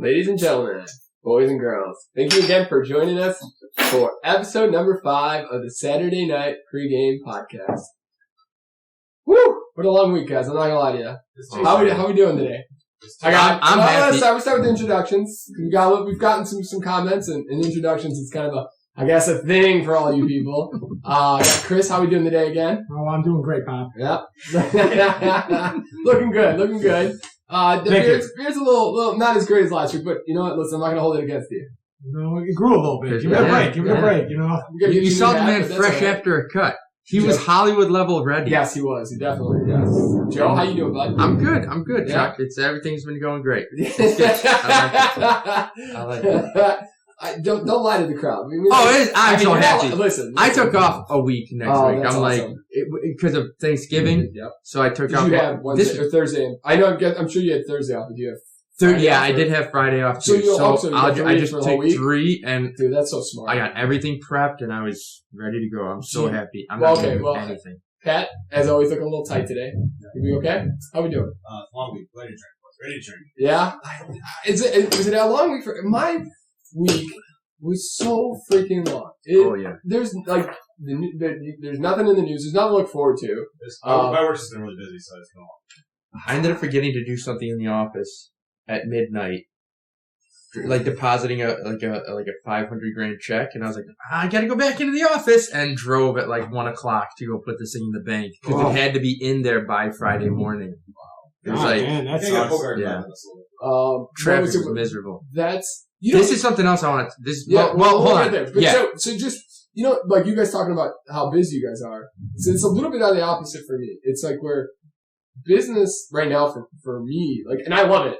Ladies and gentlemen, boys and girls, thank you again for joining us for episode number 5 of the Saturday Night Pregame Podcast. Woo! What a long week, guys. I'm not gonna lie to you. How we doing today? I'm happy. Let's start with introductions. We've gotten some comments and introductions. It's kind of a thing for all you people. Chris, how we doing today again? Oh, I'm doing great, Pop. Yep. Looking good. The beer's a little not as great as last week, but you know what? Listen, I'm not gonna hold it against you. No, it grew a little bit. Give me a break. Give me a break. You know. You saw the man fresh after a cut. He was Hollywood level ready. Yes, he was. He definitely was. Joe, how you doing, bud? I'm good, Chuck. Everything's been going great. I like it. Don't lie to the crowd. I'm so happy. Listen, I took off a week next week. I'm awesome. because of Thanksgiving. Yep. So I took off. Did you have Wednesday or Thursday? I'm sure you had Thursday off. Did you have? Yeah, I did have Friday off too. I just took 3, and dude, that's so smart. I got everything prepped, and I was ready to go. I'm so happy. I'm not doing anything. Pat, as always, looking a little tight today. You okay? How we doing? Long week, ready to drink. Yeah. Is it a long week for my week? Was so freaking long. There's there's nothing in the news. There's nothing to look forward to. My work's been really busy, so it's been long. I ended up forgetting to do something in the office at midnight, like depositing a $500,000 check, and I was like, I gotta go back into the office, and drove at 1:00 to go put this thing in the bank because it had to be in there by Friday morning. Wow. It was man, that sucks. Traffic was miserable. This is something else I want to. Hold on. But so just you guys talking about how busy you guys are. So it's a little bit of the opposite for me. It's like where business right now for me, and I love it.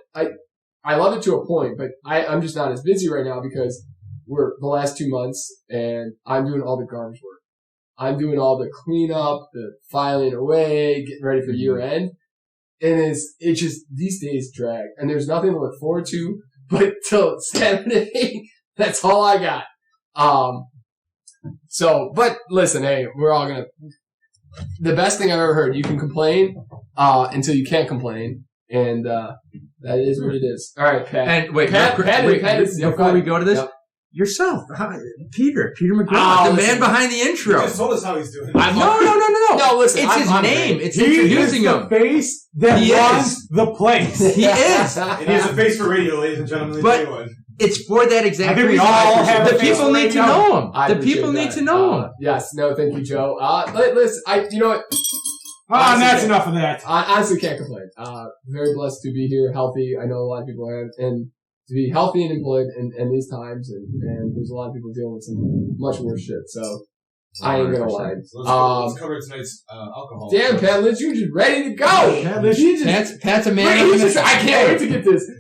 I love it to a point, but I'm just not as busy right now because we're the last 2 months and I'm doing all the garbage work. I'm doing all the cleanup, the filing away, getting ready for year end. And it just, these days drag and there's nothing to look forward to, but till Saturday, that's all I got. But listen, hey, we're all the best thing I've ever heard, you can complain, until you can't complain. And, that is what it is. All right, Pat. And wait, before we go to this, yourself, Peter McGraw, the man behind the intro. You just told us how he's doing. No. No, listen, it's his name. It's introducing him. He is the face that runs the place. He is. And he has a face for radio, ladies and gentlemen. But it's for that exact reason. We all have the people need to know him. The people need to know him. Yes. No, thank you, Joe. Listen, you know what? That's enough of that. I honestly can't complain. Very blessed to be here, healthy. I know a lot of people are, and to be healthy and employed in these times, and there's a lot of people dealing with some much worse shit. So I ain't gonna lie. So let's cover tonight's alcohol. Damn, Pat Lynch, you're just ready to go. Pat's a man. I can't wait to get this.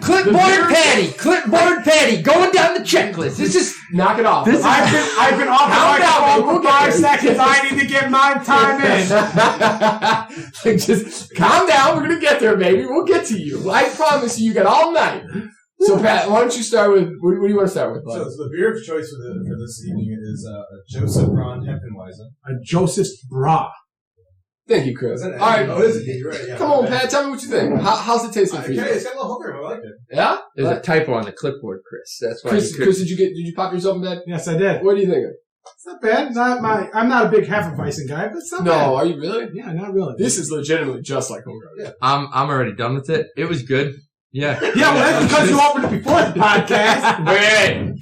Clipboard Patty, going down the checklist. This is knock it off. I've been off the microphone for 5 seconds. I need to get my time in. Just calm down. We're gonna get there, baby. We'll get to you. I promise you got all night. So, Pat, why don't you start with, what do you want to start with, bud? So the beer of choice for this evening is Joseph Braun Heffenweisen. A Joseph Bra. Thank you, Chris. All right. Oh, is it? You're right. Yeah, come on, Pat. Tell me what you think. How's it tasting for you? It's got a little hooker. I like it. Yeah? There's a typo on the clipboard, Chris. That's why. Chris, did you pop yourself in bed? Yes, I did. What are you thinking? It's not bad. I'm not a big Hefeweizen guy, but it's not bad. No, are you really? Yeah, not really. This is legitimately just like homegrown. Yeah. I'm already done with it. It was good. Yeah. Yeah, well, that's because you opened it before the podcast. Wait.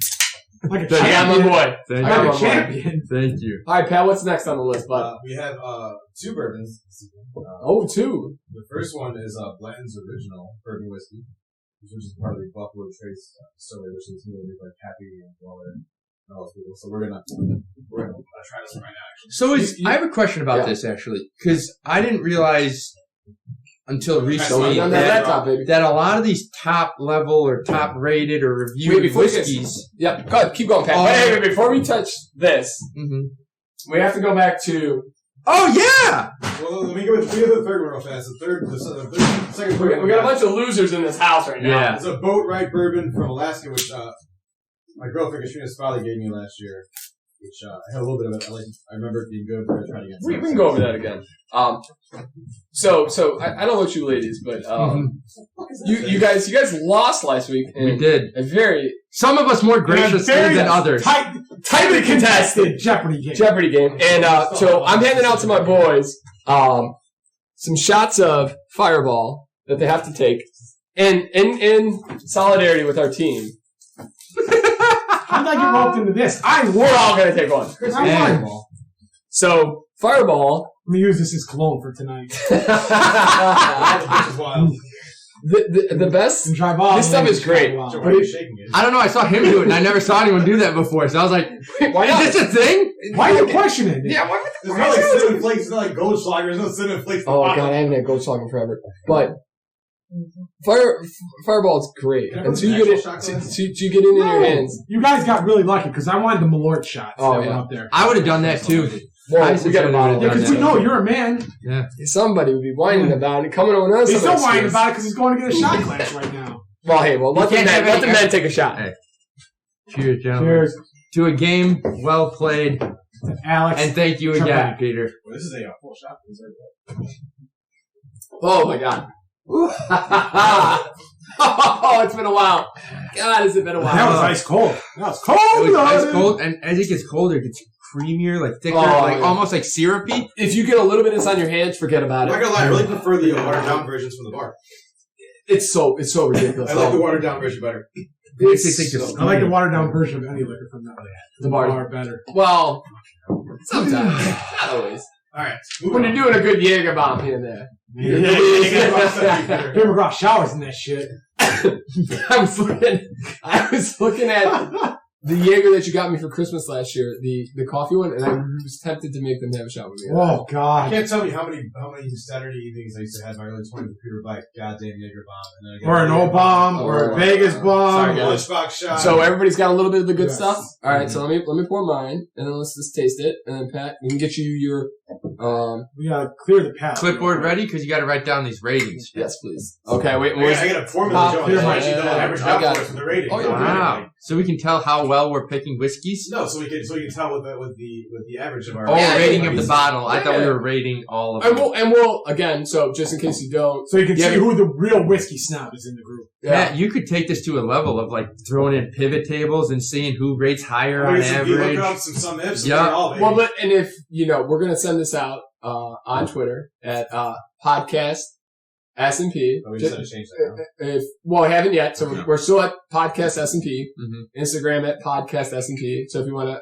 Like a champion. Boy. Like a champion. Thank you. All right, Pat, what's next on the list, bud? We have 2 bourbons. 2. The first one is Blanton's Original Bourbon Whiskey, which is part of the Buffalo Trace distillery, which is really like Happy and Waller and all those people. So we're gonna try this one right now. Actually. I have a question about this actually, because I didn't realize until recently that a lot of these top level or top rated or reviewed whiskeys. Yep, go ahead, keep going, Pat. Wait, before we touch this, we have to go back to. Oh yeah! Well, let me go with the third one real fast. The second. We got a bunch of losers in this house right now. Yeah. It's a boat ride bourbon from Alaska, which my girlfriend Katrina Spally gave me last year. good shot. I had a little bit of it. I remember it being good, but I tried again. We can go over that again. So I don't know about you ladies, but you guys lost last week. We did. Some of us more graciously than others. Tightly contested Jeopardy game. And so I'm handing out to my boys some shots of Fireball that they have to take, and in solidarity with our team. How did I get roped into this? We're all gonna take one. I won. So Fireball. Let me use this as cologne for tonight. The best. And drive off. This stuff is great. Why are you shaking it? I don't know. I saw him do it, and I never saw anyone do that before. So I was like, why not? "Is this a thing?" Why are you questioning it? Yeah. There's no like cinnamon flakes. It's not like Goldschlager. There's no cinnamon flakes. Oh god, I haven't had Goldschlager forever. But Fireball is great, and so you get it. So you get it in your hands. You guys got really lucky because I wanted the Malort shots. Oh, that went yeah. up there. I would have done that too. Well, we got a bottle. Yeah, because you know you're a man. Yeah. Somebody would be whining about it. Coming on us. He's still whining about it because he's going to get a shot glass right now. Well, hey, let the men take a shot. Hey. Cheers, gentlemen. Cheers To a game well played. to Alex. And thank you again, Peter. Well, this is a full shot. Oh my god. Oh, it's been a while. God, has it been a while? That was ice cold. That was cold. It was ice cold, and as it gets colder, it gets creamier, like thicker, almost like syrupy. If you get a little bit of this on your hands, forget about it. I'm not gonna lie, I really prefer the watered down versions from the bar. It's so ridiculous. I like the watered down version better. I like the watered down version of any liquor from the bar better. Well, sometimes. Not always. Alright. When you're doing a good Jaeger bomb here and there. Paper Groff showers in that shit. I was looking at the Jaeger that you got me for Christmas last year, the coffee one, and I was tempted to make them have a shot with me. Oh god! I can't tell you how many Saturday evenings I used to have my early 20s with Peter by goddamn Jaeger bomb, and then or an old bomb, or a Vegas bomb, lunchbox shot. So everybody's got a little bit of the good stuff. All right, so let me pour mine, and then let's just taste it, and then Pat, we can get you your. We gotta clear the palate. Clipboard ready? Because you got to write down these ratings. Yes, please. Okay, wait. I got a formula showing how much you average out for the rating. Oh, yeah. Wow. So we can tell how well we're picking whiskeys? No, so we can tell with the average of our rating of the bottle. I thought we were rating all of them. And we'll again, so just in case you don't. So you can see who the real whiskey snob is in the group. Yeah, you could take this to a level of like throwing in pivot tables and seeing who rates higher on average. You look up some ifs. Yeah. Well, but and if we're gonna send this out on Twitter at podcast S&P. Oh, we just had to change that now. I haven't yet, so we're still at podcast S&P. Mm-hmm. Instagram at podcast S&P. So if you want to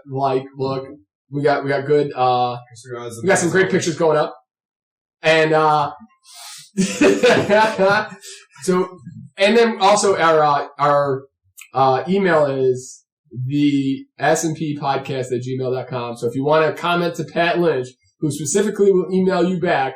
look, we got good. We got some great pictures going up, and so and then also our email is the S&P podcast at gmail.com. So if you want to comment to Pat Lynch, who specifically will email you back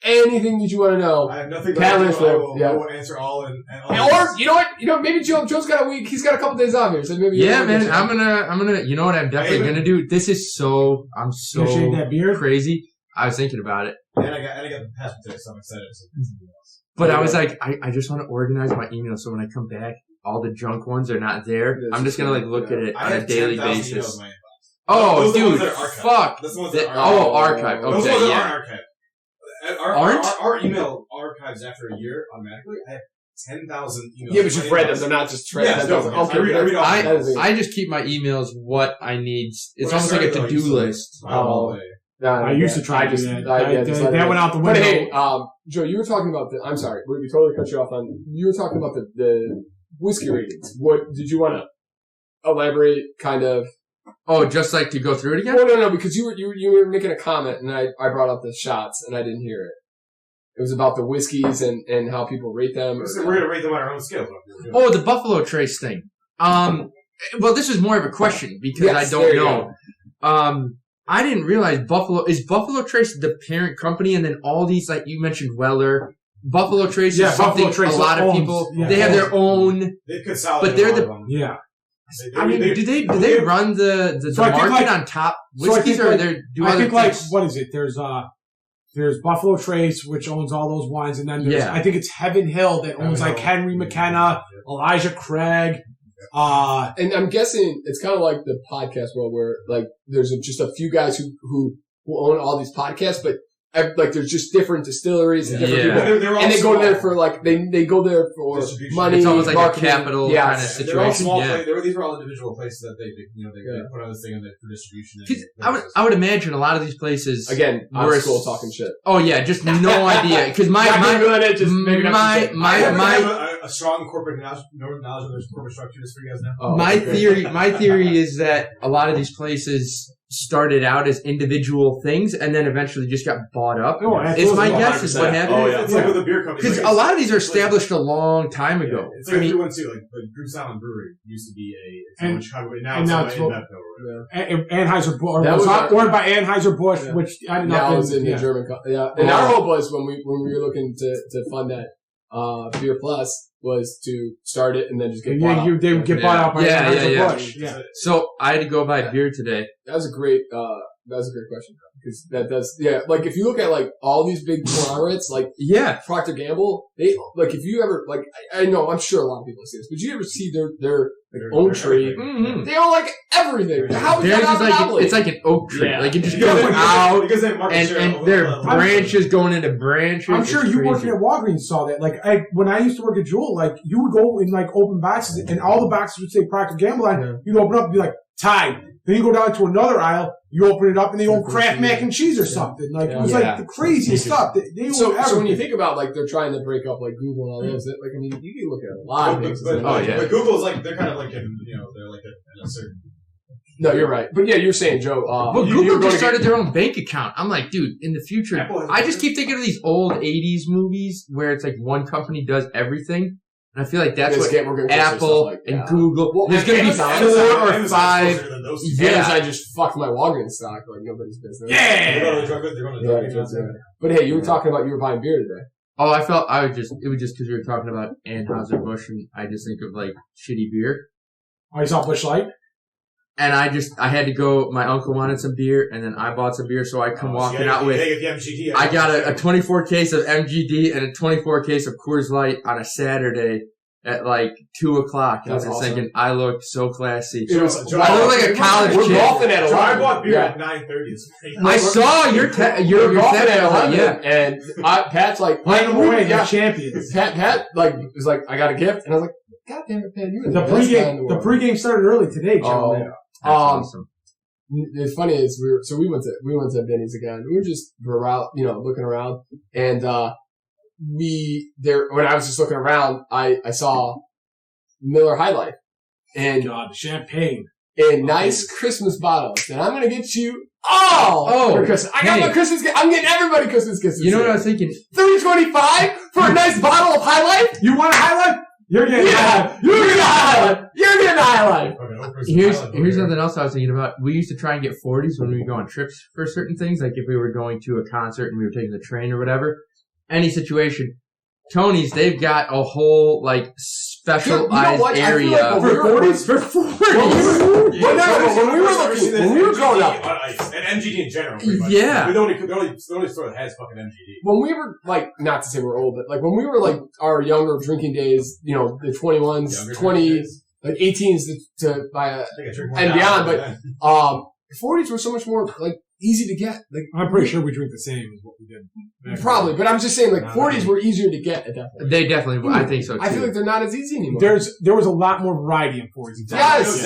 anything that you want to know. I have nothing to Pat Lynch I will answer all and or you know what? Maybe Joe's got a week. He's got a couple days off here, so maybe. Yeah, man. I'm gonna. You know what? I'm definitely gonna do. This is so. I'm so shake that beard? Crazy. I was thinking about it. And I got the passport today, so I'm excited. But I was like, I just want to organize my email so when I come back, all the junk ones are not there. I'm just gonna look at it on a daily basis. Oh, dude, fuck. Archive. Okay, those ones yeah. Aren't archived. Our email archives after a year automatically. I have 10,000 emails. Yeah, but you read them. They're not just read. Yes, I just keep my emails what I need. It's almost like a to-do list. I used to try to do that. That went out the window. But hey, Joe, you were talking about I'm sorry, we totally cut you off on. You were talking about the whiskey ratings. What did you want to elaborate? Kind of. Oh, just like to go through it again? No, because you were making a comment, and I brought up the shots, and I didn't hear it. It was about the whiskeys and how people rate them. We're going to rate them on our own scale. Oh, the Buffalo Trace thing. Well, this is more of a question because I don't know. I didn't realize Buffalo Trace the parent company, and then all these, like you mentioned, Weller. Buffalo Trace is something a lot of people, they have their own. They consolidate. But they're the. I mean, do they run the market on top whiskeys, or they do other things? Like, what is it? There's Buffalo Trace, which owns all those wines, and then there's, I think it's Heaven Hill that owns like Henry McKenna, Elijah Craig, And I'm guessing it's kind of like the podcast world where like there's just a few guys who own all these podcasts, but like there's just different distilleries and different people, and they go there for like they go there for money. It's almost like marketing. a capital kind of situation. They're all small. These were all individual places that they put on this thing for distribution. I would imagine a lot of these places again. We're school talking shit. Oh yeah, just no idea because my a strong corporate knowledge of their corporate structure just for you guys now. My theory is that a lot of these places started out as individual things and then eventually just got bought up. It's my guess is what happened. Oh, yeah. It's like with the beer company. Because a lot of these are established a long time ago. Yeah. It's like a new one too. Like Goose Island Brewery used to be in Chicago. Now it's Anheuser-Busch. That was owned by Anheuser-Busch, which I did not. That was in the German. Yeah. And our hope was when we were looking to fund that Beer Plus was to start it and then just get bought up. They would get bought out by Anheuser-Busch. Yeah. So I had to go buy beer today. That was a great question because that does like if you look at like all these big conglomerates like Procter & Gamble, they like if you ever like I know I'm sure a lot of people see this, but you ever see their own tree? Mm-hmm. They own like everything. How is that not monopoly? It's like an oak tree. Like it just goes out and their branches going into branches. I'm sure you working at Walgreens saw that. Like when I used to work at Jewel, like you would go in like open boxes and all the boxes would say Procter & Gamble and you'd open up and be like Tide. Then you go down to another aisle, you open it up, and they own Kraft mac and cheese or something. Like it was like the craziest stuff. So when you think about like they're trying to break up like Google and all those, like I mean you can look at a lot of things. But Google's like they're kind of like they're like a certain. No, you're right. But yeah, you're saying, Joe. Well, Google just started their own bank account. I'm like, dude, in the future, I just keep thinking of these old '80s movies where it's like one company does everything. And I feel like that's what Apple and Google. Well, there's going to be 4 or 5. I just fucked my Walgreens stock like nobody's business. But hey, you were talking about you were buying beer today. Oh, it was just because we were talking about Anheuser-Busch and I just think of like shitty beer. Oh, you saw Busch Light? And I had to go, my uncle wanted some beer, and then I bought some beer, so I come walking out with, I got a 24 case of MGD and a 24 case of Coors Light on a Saturday at like 2 o'clock. And I was thinking, I looked so classy. I looked like a college kid. We're golfing at 11. I bought beer at 9:30. I saw your golfing at 11. Yeah. And Pat's like, playing them away, they're champions. Pat was like, I got a gift. And I was like, God damn it, Pat, you're the pregame started early today, gentlemen. Awesome. It's funny is we went to Benny's again. We were out, looking around, and when I was just looking around, I saw Miller High Life and champagne in nice Christmas bottles, and I'm gonna get you all because I got my Christmas gift. I'm getting everybody Christmas gifts. You know what I was thinking? $3.25 for a nice bottle of High Life. You want a High Life? You're getting High Life. Here's something else I was thinking about. We used to try and get 40s when we would go on trips for certain things, like if we were going to a concert and we were taking the train or whatever. Any situation. Tony's, they've got a whole, like, specialized area. For 40s? For 40s. When we were growing up. And MGD in general, pretty much. Yeah. The only store that has fucking MGD. When we were, like, not to say we're old, but, like, when we were, like, our younger drinking days, the 21s, 20s, like, 18s to buy and beyond, but, 40s were so much more, like, easy to get. Like, I'm pretty sure we drink the same as what we did. Probably, but I'm just saying, like, 40s were easier to get at that point. They definitely were. I think so, too. I feel like they're not as easy anymore. There was a lot more variety in 40s. Yes!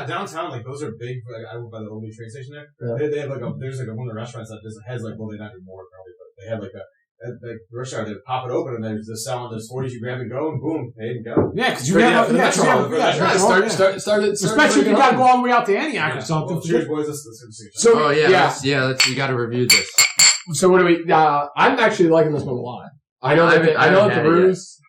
Downtown, like, those are big. Like, I went by the only train station there. Yeah. They have, like, there's, like, one of the restaurants that has, like, well, they not anymore, probably, but they have, like, the restaurant, they pop it open and they're just selling those 40s, you grab and go, and boom, there you go. Yeah, because you have started. Especially if you got to go all the way out to Antioch or something. Well, cheers, boys. We got to review this. So what do we? I'm actually liking this one a lot. I know that the rules.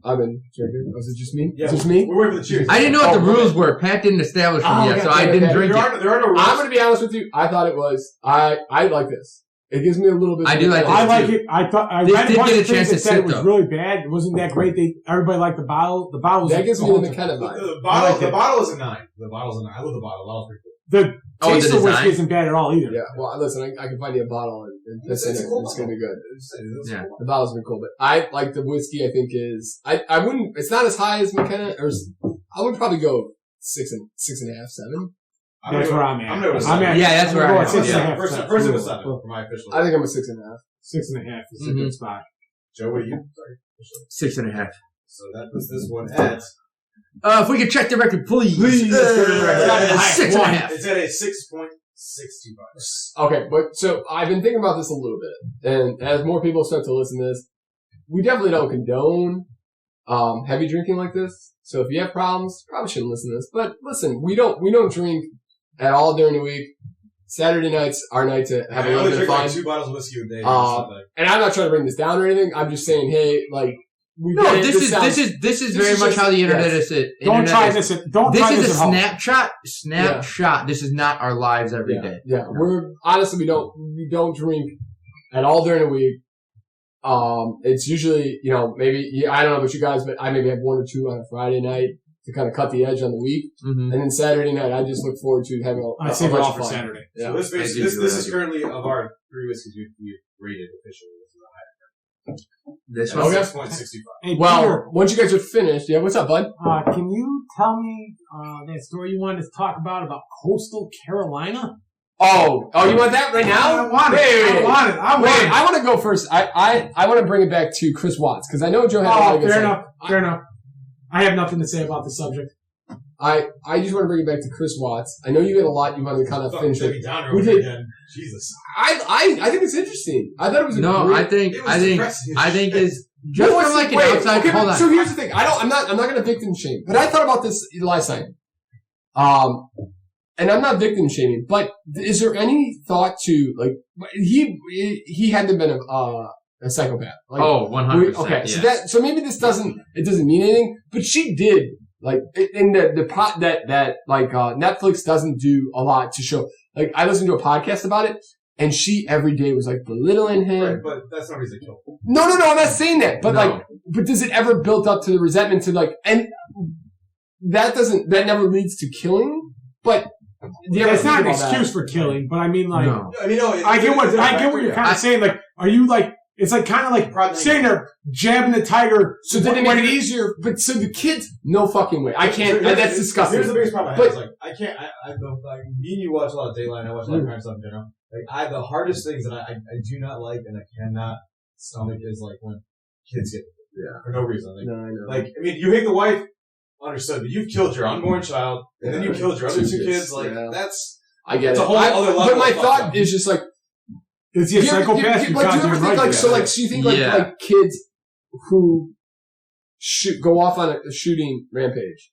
I've been drinking. Was it just me? Yeah, is it just me? We're waiting for the cheers. I didn't know what the rules were. Pat didn't establish them yet, so I didn't drink it. There are no rules. I'm going to be honest with you. I thought it was. I like this. It gives me a little bit. I do like this. I like it. I thought I read a bunch of things that said it was though. really bad. It wasn't that great. Everybody liked the bottle. The bottle was that gives me the McKenna vibe. The bottle is a 9. The bottle's a 9. I love the bottle. The bottle's pretty cool. The taste of whiskey isn't bad at all either. Yeah. Well, listen, I can find you a bottle and piss in it. It's gonna be good. Yeah. The bottle's been cool, but I like the whiskey. I think is I wouldn't. It's not as high as McKenna. I would probably go 6.5, 7. That's where I'm at. I'm never that's where I'm at. First and a 7 for my official. I think I'm a 6.5. 6.5 is a good spot. Joe, what are you? Sorry. 6.5. So that puts this one at. If we could check the record, please. Please. 6.5. It's at a 6.62 bucks. Okay, but so I've been thinking about this a little bit, and as more people start to listen to this, we definitely don't condone heavy drinking like this. So if you have problems, probably shouldn't listen to this. But listen, we don't drink at all during the week. Saturday night's our night to have a little bit of fun. Like 2 bottles of whiskey a day. And I'm not trying to bring this down or anything. I'm just saying, hey, like. This is very much how the internet is. Don't try this. Don't try this. This is a snapshot. This is not our lives every day. Yeah, we're honestly we don't drink at all during the week. It's usually maybe I don't know about you guys, but I maybe have 1 or 2 on a Friday night to kind of cut the edge on the week, and then Saturday night I just look forward to having a save it all for fun. Saturday. Yeah. So this is currently of our 3 whiskeys we've rated officially. This one? Okay. 6.65. Hey, well, Peter, once you guys are finished, what's up, bud? can you tell me that story you wanted to talk about Coastal Carolina? Oh, you want that right now? I want it. I want to go first. I want to bring it back to Chris Watts because I know Joe had fair enough. I have nothing to say about the subject. I just want to bring it back to Chris Watts. I know you had a lot you wanted to kind of finish it. We did. Jesus. I think it's interesting. I thought it was I think is just from like an outside. Okay, hold on. So here's the thing. I'm not going to victim shame, but I thought about this last night. And I'm not victim shaming, but is there any thought to like he had to have been a psychopath? Like, 100%. Okay, yes. so maybe this doesn't mean anything, but she did. Like, in the pot that Netflix doesn't do a lot to show. Like, I listened to a podcast about it, and she every day was like belittling him. Right, but that's not reason to kill him. No, I'm not saying that. But but does it ever build up to the resentment to and that never leads to killing? But it's not an excuse for killing, but I mean, like, no. I get what you're kind of saying. Like, are you like, it's like kind of like sitting there jabbing the tiger. So did it make it easier? But so the kids, no fucking way. I can't. That's disgusting. Here's the biggest problem I have. Is like, I can't. I don't like. Me and you watch a lot of Dateline. I watch a lot of crime stuff in general. Like, the hardest things that I do not like and I cannot stomach is like when kids get for no reason. Like, no, I know. Like, I mean, you hate the wife, understood, but you've killed your unborn child and then you killed your other 2 kids. Like, that's. I get it. A whole other level. But my thought is just like. Is he a psychopath? Do you ever think so you think like kids who go off on a shooting rampage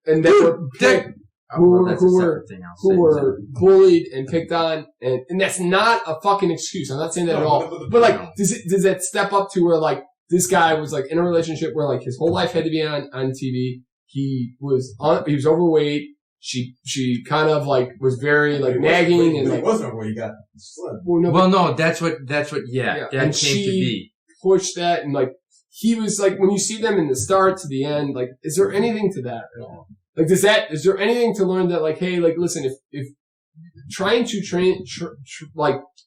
and who were bullied and picked on and that's not a fucking excuse. I'm not saying that at all. But like, does that step up to where like this guy was like in a relationship where like his whole life had to be on TV. He was overweight. She kind of like was very like nagging and like. It wasn't where he got slim. Well, no, that's what, that came to be. Pushed that and like, he was like, when you see them in the start to the end, like, is there anything to that at all? Like, is there anything to learn that like, hey, like, listen, if trying to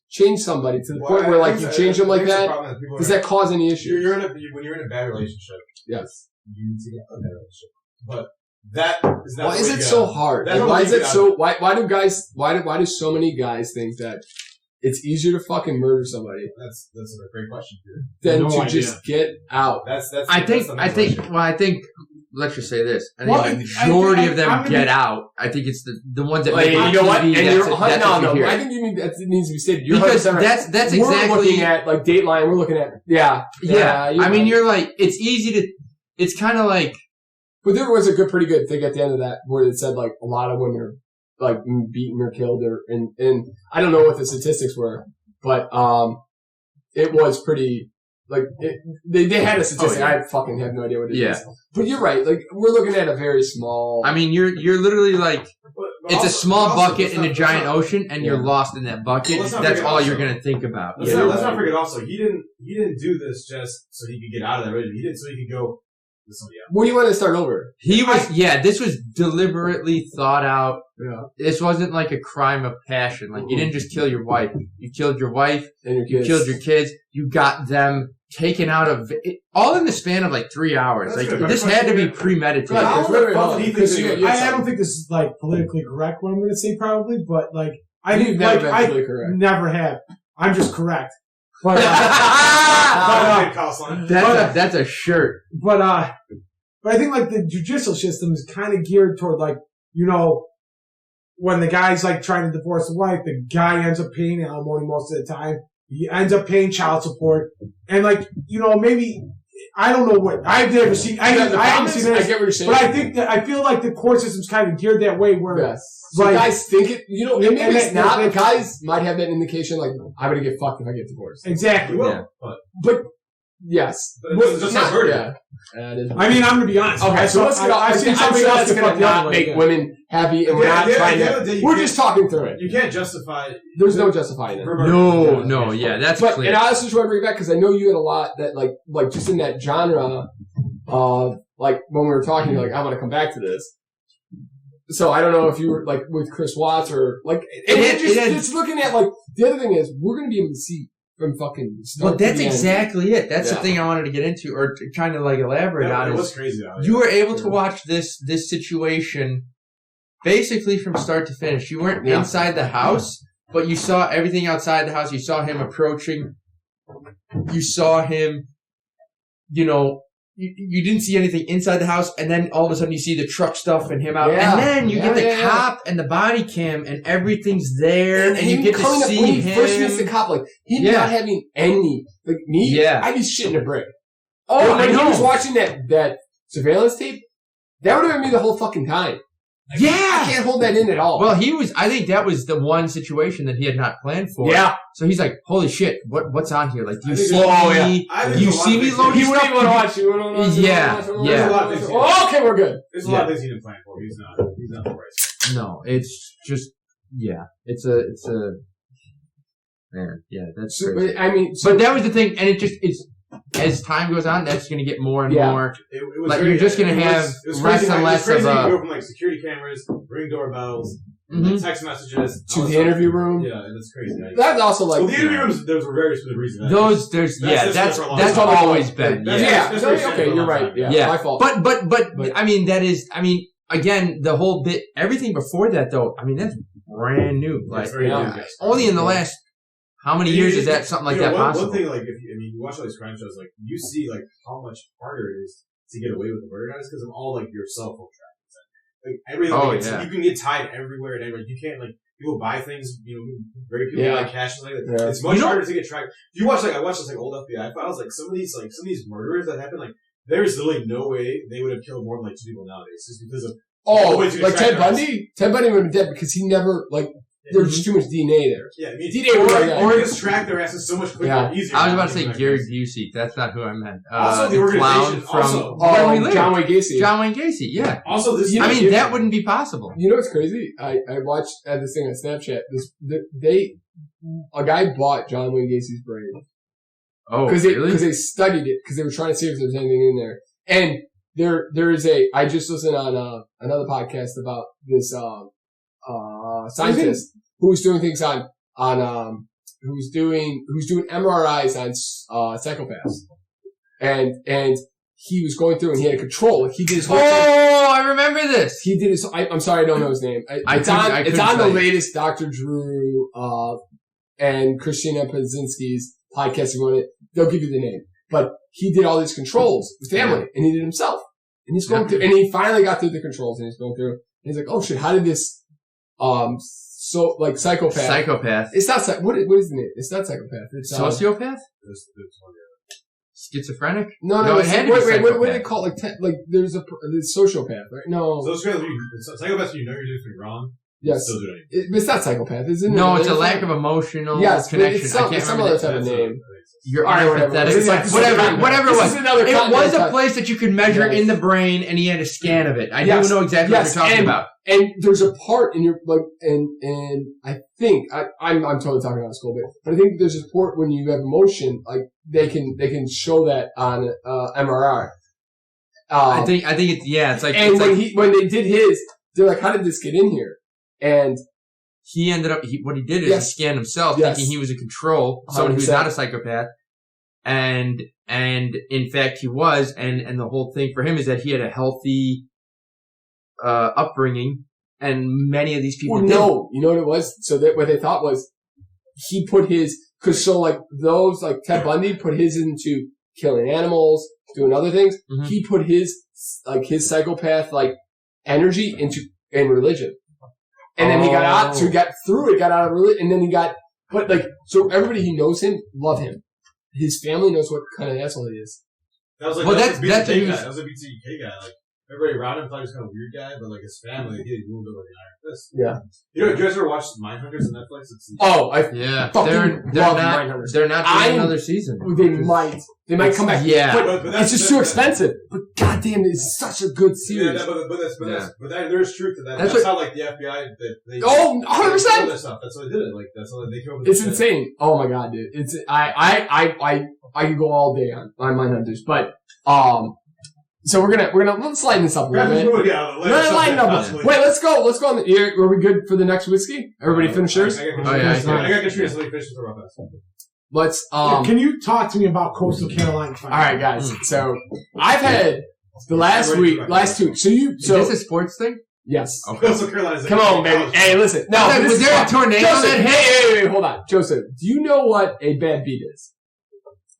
change somebody to the point where like you change them like that, does that cause any issues? When you're in a bad relationship. Yes. You need to get out of that relationship. But that is not. Why is it so hard? Like, why is it so? Why do so many guys think that it's easier to fucking murder somebody? That's a great question, dude. Than to just get out. I think. Let's just say this. I think the majority of them get out. I think it's the ones that make it. You know what? And no. I think you mean that needs to be stated. Because that's exactly. We're looking at like Dateline. We're looking at yeah. I mean, you're like it's easy to. It's kind of like. But there was a pretty good thing at the end of that where it said like a lot of women are like beaten or killed or and I don't know what the statistics were, but it was pretty like they had a statistic. I fucking have no idea what it is. But you're right. Like we're looking at a very small. I mean, you're literally like it's a small bucket in a giant ocean, and you're lost in that bucket. That's all you're gonna think about. Let's not forget also he didn't do this just so he could get out of that. He did it so he could go. What do you want to start over? This was deliberately thought out. Yeah. This wasn't like a crime of passion. Like, you didn't just kill your wife. You killed your wife. And your You kids. killed your kids. You got them taken out of it, all in the span of like 3 hours. That's like, good. this had to be premeditated. How Wait, the fuck hold do you on. think Chris, they- you got I don't something. think this is like politically correct what I'm going to say probably, but like I You've think never like been I politically correct. never have. I'm just correct. But That's a shirt. but I think like the judicial system is kind of geared toward like, you know, when the guy's like trying to divorce the wife, the guy ends up paying alimony most of the time. He ends up paying child support, and like, you know, maybe I don't know what I've never seen. I haven't seen I this, get what you're saying. but I think that I feel like the court system's kind of geared that way where. Yes. So Like- guys think it, you know, and maybe And it's that- not, that- but guys might have that indication like, I'm gonna get fucked if I get divorced. Exactly. You will, Yeah. But, yes. But it's just not murder. Yeah. It is. I mean, I'm gonna be honest. Okay, so let's get off. I've seen I'm something sure else that's get gonna fucked the not other way, make yeah. women happy, and we're Yeah, not yeah, trying yeah, to, yeah, you we're can't- just talking through it. You can't justify. There's no justifying it. No, that's But, clear. and I also just want to bring it back because I know you had a lot that like just in that genre, like when we were talking, you're like, I want to come back to this. So I don't know if you were like with Chris Watts or like, just looking at like, the other thing is we're going to be able to see from fucking start Well, to that's the end. exactly it. That's the Yeah. thing I wanted to get into, or trying to like elaborate on. It Is was crazy though. you were able to watch this situation basically from start to finish. You weren't inside the house, but you saw everything outside the house. You saw him approaching. You saw him, you know, you didn't see anything inside the house, and then all of a sudden you see the truck stuff and him out, Yeah. and then you get the Yeah. cop and the body cam, and everything's there, and you him get to coming up see when he him. first meets the cop, like him Yeah. not having any, like me, Yeah. I'd be shitting a brick. Oh, when I know. he was watching that surveillance tape, that would have been me the whole fucking time. Yeah. I can't hold that in at all. Well, I think that was the one situation that he had not planned for. yeah. So he's like, holy shit, what's on here? Like, do you I think see there's- me? I think Do you there's a lot see of me things loading He wouldn't stuff? even want to watch you. Yeah. There's a lot of things. Oh, okay, we're good. There's a lot of things he didn't plan for. He's not the right. No, it's just, yeah. It's a, man, yeah, that's So, crazy. but, I mean, But that was the thing, and it's, as time goes on, that's gonna get more and Yeah. more. It was Like, very, you're just gonna it was- have it was less crazy and how- less it was crazy of how a- you go from like security cameras, ring doorbells, Mhm. text messages to all the that interview stuff. room. Yeah, and it's crazy. That's also like, Well, the interview rooms, there was a very specific reason. That's just for a long that's time. always been, That's- yeah. yeah. that's no, very okay, simple you're all right. time. Yeah, Yeah. my fault. But, I mean, again, the whole bit, everything before that though, I mean, that's brand new. Like, It's very yeah. new. only in the last, how many years is that something like You know, that one, possible? One thing, like, you watch all these crime shows, like, you see, like, how much harder it is to get away with the murder guys because of all, like, your cell phone tracking. Like, everything, Oh, like, yeah. you can get tied everywhere and everywhere. You can't, like, people buy things, you know, very people Yeah. buy cash and like that. Yeah. It's much You know- harder to get tracked. If you watch, like, I watched this, like, old FBI files, like, some of these murderers that happen, like, there's literally no way they would have killed more than, like, 2 people nowadays just because of Oh, Wait, you like Ted track Bundy? Ted Bundy would have been dead because he never, like, there was just too much DNA there. yeah, I mean, DNA would have been or dead. just track their asses so much quicker, Yeah. easier. I was about to than say back Gary then. Busey. That's not who I meant. Also, the clown organization, from also- Where We Live. John Wayne Gacy. John Wayne Gacy, yeah. Also, this. You I know, mean, that wouldn't be possible. You know what's crazy? I watched this thing on Snapchat. A guy bought John Wayne Gacy's brain Oh, because really? they studied it because they were trying to see if there was anything in there. And there is I just listened on another podcast about this scientist who was doing things on who's doing MRIs on psychopaths, and he was going through and he had a control. Like he did his whole thing. Oh, I remember this. He did his. I'm sorry, I don't know his name. It's couldn't on the tell you. latest Dr. Drew and Christina Pazinski's podcast. If you want it, they'll give you the name. But he did all these controls with family, and he did it himself. And he's going through, and he finally got through the controls, and he's going through. And he's like, "Oh shit, how did this psychopath? Psychopath. It's not what is the name? It's not psychopath. It's Sociopath? This one, Schizophrenic? No, No, it it's, had to be wait, what do psychopath. they call it? Like there's a sociopath, right? No, So psychopaths, you know you're doing something wrong. yes, Still doing it. it's not psychopath, isn't it? No, it's a lack of emotional connection. It's some, I can't it's some remember other that. type of name. You're All right, whatever. unempathetic. This is like- Whatever it This was. is another It was content a type. place that you could measure Yes. in the brain, and he had a scan of it. I Yes. don't know exactly Yes, what you're talking about. And there's a part in your like, and I think I'm totally talking out of school, but I think there's a part when you have emotion, like they can show that on MRI. I think it's like, and when they did his, they're like, how did this get in here? And he ended up, what he did is he scanned himself thinking he was a control, someone who's not a psychopath. And in fact he was, and the whole thing for him is that he had a healthy, upbringing, and many of these people didn't. No, you know what it was? So that what they thought was, he put his, those, like Ted Bundy put his into killing animals, doing other things. Mm-hmm. He put his psychopath, energy in religion. And then he got out, so he got through it, got out of religion, and then so everybody who knows him, love him. His family knows what kind of asshole he is. That was that's a BTK guy. That was a BTK guy. Everybody around him thought he was kind of a weird guy, but his family, he moved over the Iron Fist. Yeah. Do you guys ever watch Mindhunters on Netflix? They're not doing another season. They might come back. Yeah. But it's just too expensive. But goddamn, it's such a good series. But there's truth to that. That's how the FBI, they 100%. That's how they did it. That's how they came up with It's insane. Oh my god, dude. I could go all day on Mindhunters, but, so let's lighten this up a little bit. Lighten up. Wait, let's go on the ear. Are we good for the next whiskey? Everybody finish yours? I got Katrina, so we finish this real fast. Let's, can you talk to me about Coastal Carolina? Alright, guys. So, I've had the last 2 weeks. Is this a sports thing? Yes. Okay. Coastal Carolina. Come on, baby. Hey, listen. No, was there a tornado? Joseph, hey, hold on. Joseph, do you know what a bad beat is?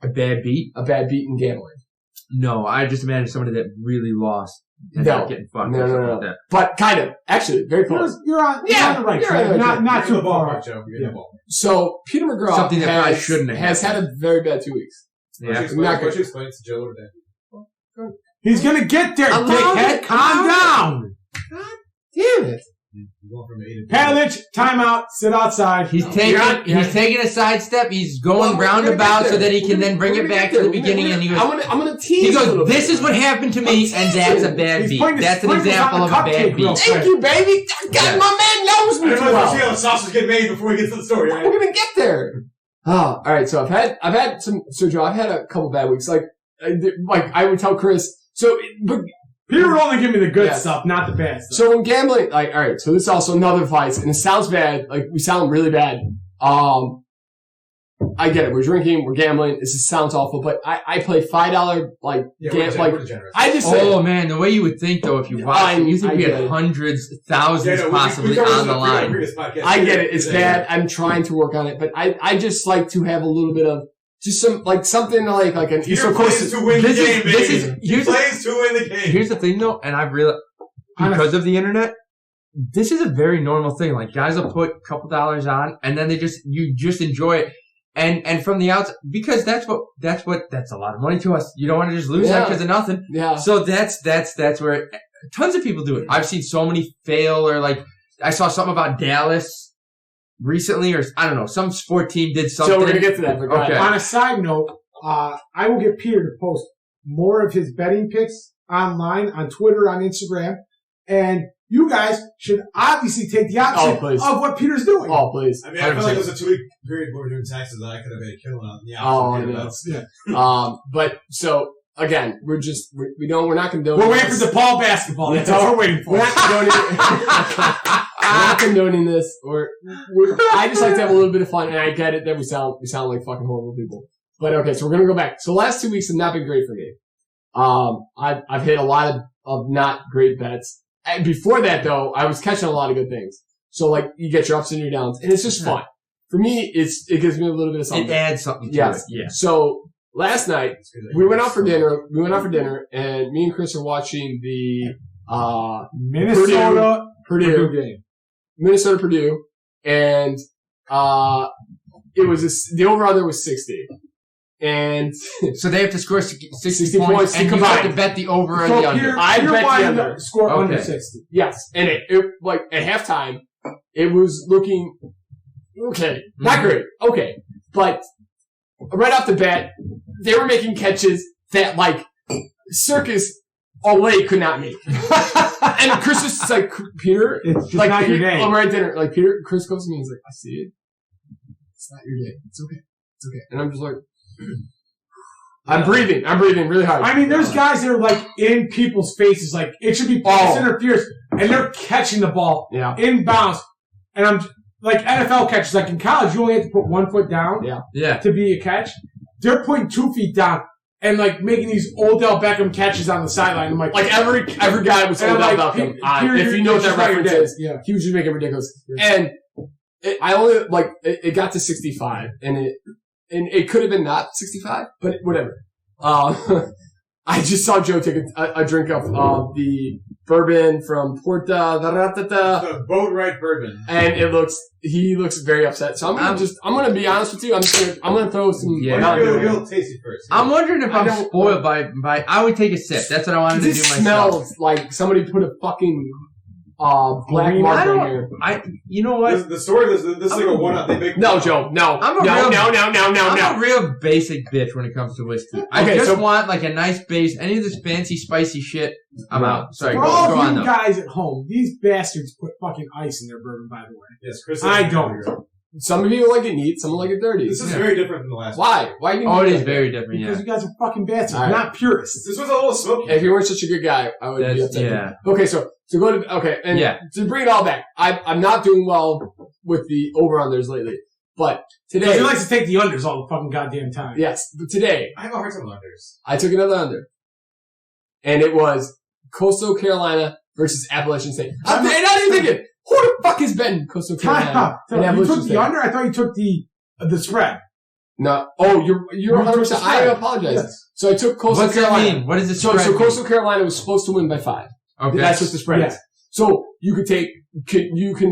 A bad beat? A bad beat in gambling. No, I just imagine somebody that really lost and getting fucked or something like that. But kind of. Actually, very close. You're on the right track. Not too far. So, Peter McGraw something that I shouldn't has had a very bad 2 weeks. Yeah. Why don't you explain to Joe what a bad beat? He's gonna get there, dickhead. Calm down. God damn it. Palich, timeout, sit outside. He's taking a sidestep. He's going roundabout so that he can then bring it back to the beginning. And he goes, I'm gonna tease. He goes, this is what happened to me, and that's a bad beat. That's an example of a bad beat. Thank you, baby. God, my man knows me too well. See how the sausage get made before we get to the story. Right? We're gonna get there. All right. So I've had some. So Joe, I've had a couple bad weeks. I would tell Chris. But Peter would only give me the good stuff, not the bad stuff. So when gambling, alright, so this is also another vice, and it sounds bad, we sound really bad. I get it, we're drinking, we're gambling, sounds awful, but I play $5, I just say, oh man, the way you would think though, if you watch it, you think we had hundreds, thousands possibly on the line. I get it, it's bad, I'm trying to work on it, but I just like to have a little bit of, just some, something like an Eastern Coast. To win the game, baby. He plays to win the game. Here's the thing though, and I've realized, because of the internet, this is a very normal thing. Guys will put a couple dollars on, and then you just enjoy it. And from the outside, because that's a lot of money to us. You don't want to just lose that because of nothing. Yeah. So that's where tons of people do it. I've seen so many fail, or I saw something about Dallas recently, or I don't know, some sport team did something. So we're gonna get to that. Okay. On a side note, I will get Peter to post more of his betting picks online, on Twitter, on Instagram, and you guys should obviously take the opposite of what Peter's doing. Oh, please. I feel like it was a 2 week period where we were doing taxes that I could have made a killing on. But so again, we're not gonna do it. We're waiting for DePaul basketball. That's all we're waiting for. We're not condoning this. I just like to have a little bit of fun, and I get it that we sound like fucking horrible people. But okay, so we're gonna go back. So last 2 weeks have not been great for me. I've hit a lot of not great bets. And before that though, I was catching a lot of good things. So you get your ups and your downs, and it's just fun. For me, it gives me a little bit of something. It adds something to it. Yeah. So last night, we went out for dinner, and me and Chris are watching the, Purdue game. Minnesota-Purdue, and, it was the over-under was 60. And so they have to score 60 points and you have to bet the over or the under. I bet the under. Score under 60. Yes. And it at halftime, it was looking okay. Not great. Okay. But right off the bat, they were making catches that Circus Olay could not make. And Chris was just Peter, it's just not your day. We're at dinner. Chris goes to me, he's I see it. It's not your day. It's okay. It's okay. And I'm just I'm breathing really hard. I mean, there's guys that are like in people's faces, like it should be pass interference, and they're catching the ball in bounds. And I'm like NFL catches, like in college, you only have to put 1 foot down to be a catch. They're putting 2 feet down and like making these Odell Beckham catches on the sideline. I'm like every guy was Odell Beckham. If you know what that reference is, he was just making ridiculous. And it got to 65, and it could have been not 65, but whatever. I just saw Joe take a drink of the bourbon from Porta. The boat right bourbon, and he looks very upset. So I'm gonna be honest with you. I'm gonna throw some. Yeah, you'll taste it first. I'm wondering if I'm spoiled by. I would take a sip. That's what I wanted to do myself. This smells like somebody put a fucking black marker in here. You know what? The story is this is like a one-up. They make Joe. No. I'm a real basic bitch when it comes to whiskey. I just want like a nice base. Any of this fancy, spicy shit, I'm out. Sorry, for all of you guys at home, these bastards put fucking ice in their bourbon, by the way. Yes, Chris. I don't. Some of you like it neat, some like it dirty. This is very different from the last one. Why? It is very different, because you guys are fucking bastards, not purists. This was a little smoky. If you weren't such a good guy, I would be upset. Yeah. Okay, so go to, to bring it all back, I'm not doing well with the over-unders lately, but today. He likes to take the unders all the fucking goddamn time. Yes, but today. I have a hard time with unders. I took another under. And it was Coastal Carolina versus Appalachian State. And I didn't think it. Who the fuck is betting Coastal Carolina? You took the under? I thought you took the spread. No. Oh, you're 100%. I apologize. Yes. So I took Coastal Carolina. What's that mean? What is the spread? So Coastal Carolina was supposed to win by 5. Okay. That's what the spread is. So you can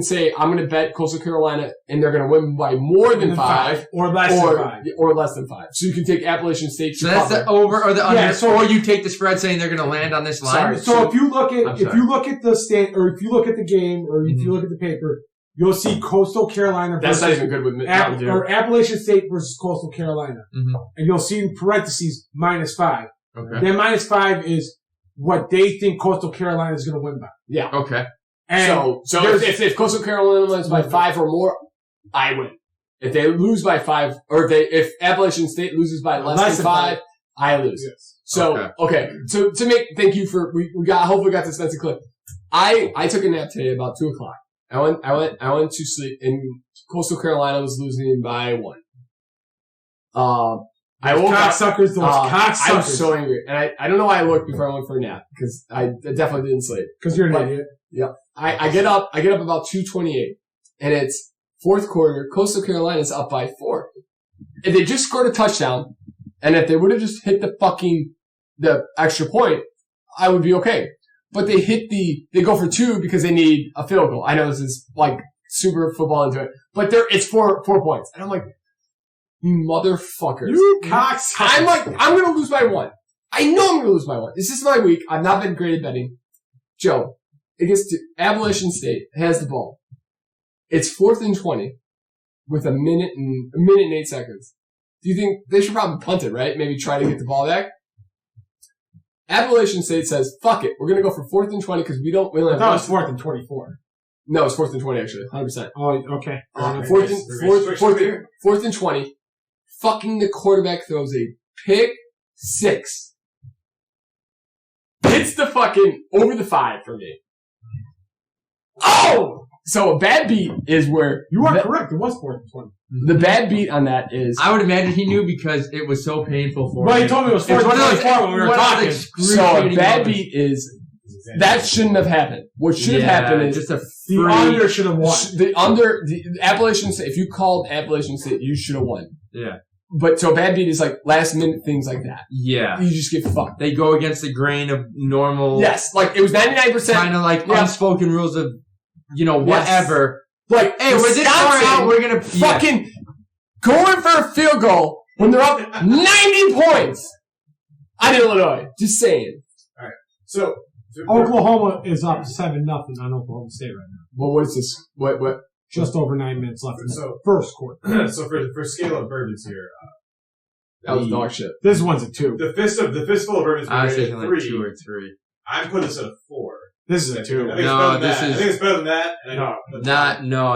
say, I'm going to bet Coastal Carolina and they're going to win by more than 5. Or less than 5. Or less than 5. So you can take Appalachian State. So that's the over or the under. Yeah, or you take the spread saying they're going to land on this line. Sorry. So if you look at the stand, or if you look at the game, or if you look at the paper, you'll see Coastal Carolina versus. That's not even good with or Appalachian State versus Coastal Carolina. Mm-hmm. And you'll see in parentheses -5. Okay. Then -5 is what they think Coastal Carolina is going to win by. Yeah. Okay. And so if Coastal Carolina wins by 5 or more, I win. If they lose by 5, or if Appalachian State loses by less than 5, I lose. Yes. So, okay. So hopefully got this nice and clear. I took a nap today about 2 o'clock. I went to sleep, and Coastal Carolina was losing by 1. I woke up. Cocksuckers, those cocksuckers. I was so angry. And I don't know why I looked before I went for a nap, because I definitely didn't sleep. Because you're an idiot. Yep. I get up about 2:28, and it's fourth quarter. Coastal Carolina's up by 4. If they just scored a touchdown, and if they would have just hit the extra point, I would be okay. But they go for 2 because they need a field goal. I know this is like super football into it, but it's 4 points. And I'm like, motherfuckers. You cocksuckers. I'm gonna lose by 1. I know I'm gonna lose by 1. This is my week. I've not been great at betting. Joe, it gets to Appalachian State, has the ball. It's 4th and 20 with a minute and 8 seconds. Do you think they should probably punt it, right? Maybe try to get the ball back? Appalachian State says, fuck it. We're going to go for 4th and 20 because we only have. No, it's 4th and 24. No, it's 4th and 20 actually. 100%. Oh, okay. 4th and 20. Fucking the quarterback throws a pick 6. Hits the fucking over the 5 for me. Oh! So a bad beat is where... You are correct. It was 4th and 20. The bad beat on that is... I would imagine he knew because it was so painful for him. Well, he told me it was 4th and 24 when we were talking. So a bad beat is... That shouldn't have happened. What should have happened is... Just the under should have won. The Appalachian State... If you called Appalachian State, you should have won. Yeah. But so a bad beat is like last minute things like that. Yeah. You just get fucked. They go against the grain of normal... Yes. Like it was 99%... Kind of like unspoken rules of... whatever. Yes. Like, hey, we're this far out, we're gonna fucking going for a field goal when they're up 90 points on Illinois. Just saying. Alright. So Oklahoma is up 7-0 on Oklahoma State right now. Well, what is this? What? Just over 9 minutes left in the first quarter. So for scale of bourbons here, that was dog shit. This one's a 2. The fistful of bourbons I was rated thinking 3. like 2 or 3. I'm putting this at a 4. This is a 2. I think it's better than that.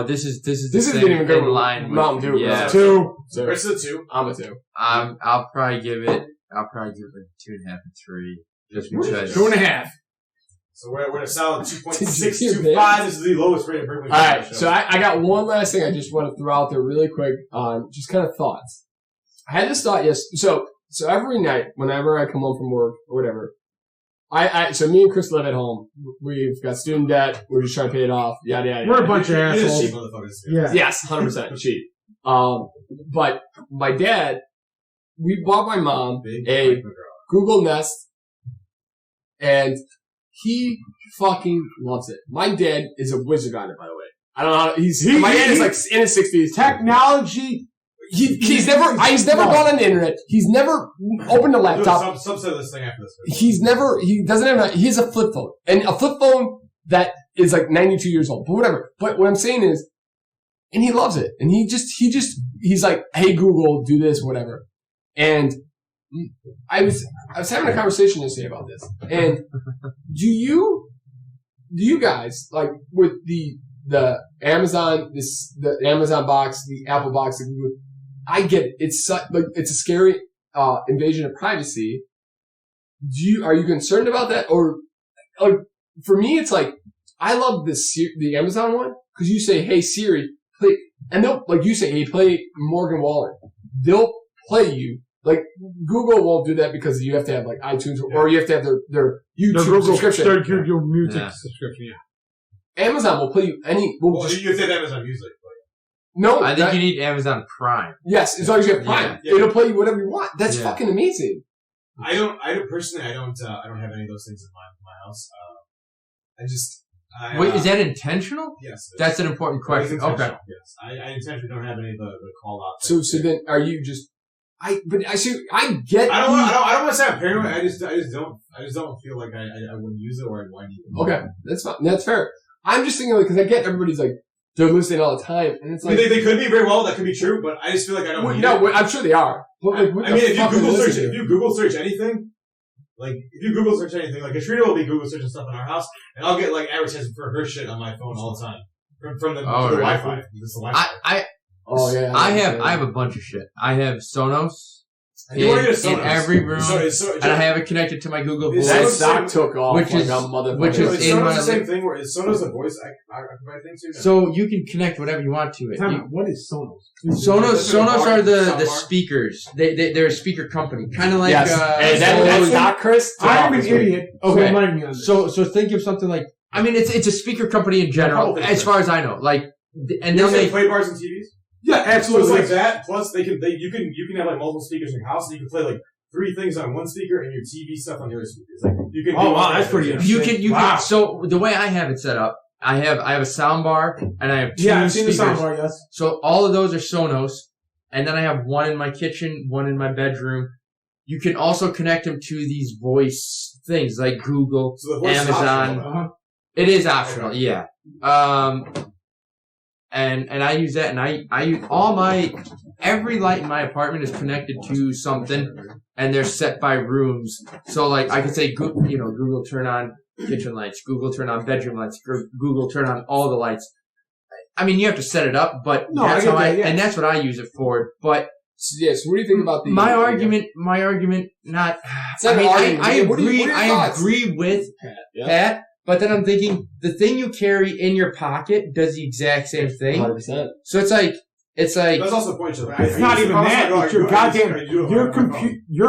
This is isn't even good line with Mountain Dew. Yeah. 2. It's a 2. I'm a 2. I'll probably give it I'll probably give like 2.5 and 3. Just because. 2.5. So we're at a solid 2.625. This is the lowest rate of Berkeley. All right, so I got one last thing I just want to throw out there really quick on just kind of thoughts. I had this thought, yes. So every night, whenever I come home from work or whatever, so me and Chris live at home. We've got student debt. We're just trying to pay it off. Yada, yada, yada. We're a bunch of assholes. Cheap motherfuckers. Yeah. Yes, 100% cheap. But my dad, we bought my mom a Google Nest, and he fucking loves it. My dad is a wizard on it, by the way. I don't know how, my dad is like in his 60s. Technology. He's never gone on the internet. He's never opened a laptop. Subset of this thing after this. He has a flip phone. And a flip phone that is like 92 years old. But whatever. But what I'm saying is, and he loves it. And he's like, hey Google, do this, whatever. And I was having a conversation yesterday about this. And do you guys, like with the Amazon, the Amazon box, the Apple box, the Google, I get it. It's a scary invasion of privacy. Are you concerned about that? Or for me, it's like I love the Amazon one because you say, "Hey Siri, play," and they'll like you say, "Hey, play Morgan Wallen." They'll play you. Like Google won't do that because you have to have like iTunes or you have to have their YouTube subscription. Their Google Music subscription. Yeah. Amazon will play you you have to have Amazon Music. No, I think you need Amazon Prime. Yes, as long as you have Prime, it'll play you whatever you want. That's fucking amazing. I don't have any of those things in my house. Wait, is that intentional? Yes. That's an important question. Okay. Yes, I intentionally don't have any of the call outs. So then, are you just? I get. I don't want to say I'm paranoid. I just don't feel like I wouldn't use it or I need it. Okay, that's fine. That's fair. I'm just thinking because I get everybody's like. They're listening all the time, and it's like they could be very well. That could be true, but I just feel like I don't. I'm sure they are. But like, if you Google search anything, like Katrina will be Google searching stuff in our house, and I'll get like advertisements for her shit on my phone all the time from the Wi-Fi. I have a bunch of shit. I have Sonos. In every room, and I have it connected to my Google Voice. That stock took off, which is the same thing. Where is Sonos a voice activated thing too? So you can connect whatever you want to it. What is Sonos? Sonos are the speakers. They're a speaker company, kind of like. That's not Chris. I'm an idiot. Okay, so think of something like. I mean, it's a speaker company in general, as far as I know. Like, and they'll make play bars and TVs. Yeah, absolutely. So it's like that. Plus, you can have like multiple speakers in your house, and you can play like 3 things on one speaker and your TV stuff on the other speakers. Like you can. Oh wow, that's pretty interesting. You can. So the way I have it set up, I have a sound bar and I have 2 speakers. Yeah, I've seen the sound bar. Yes. So all of those are Sonos, and then I have one in my kitchen, one in my bedroom. You can also connect them to these voice things like Google, Amazon. It is optional, yeah. And I use that, and I use every light in my apartment is connected to something, and they're set by rooms. So like I could say, Google turn on kitchen lights, Google turn on bedroom lights, Google turn on all the lights. I mean, you have to set it up, but and that's what I use it for. But yes, what do you think about my argument? Not. I agree with Pat. But then I'm thinking, the thing you carry in your pocket does the exact same thing. 100%. So it's like. That's also the point. It's not even that. It's your goddamn, your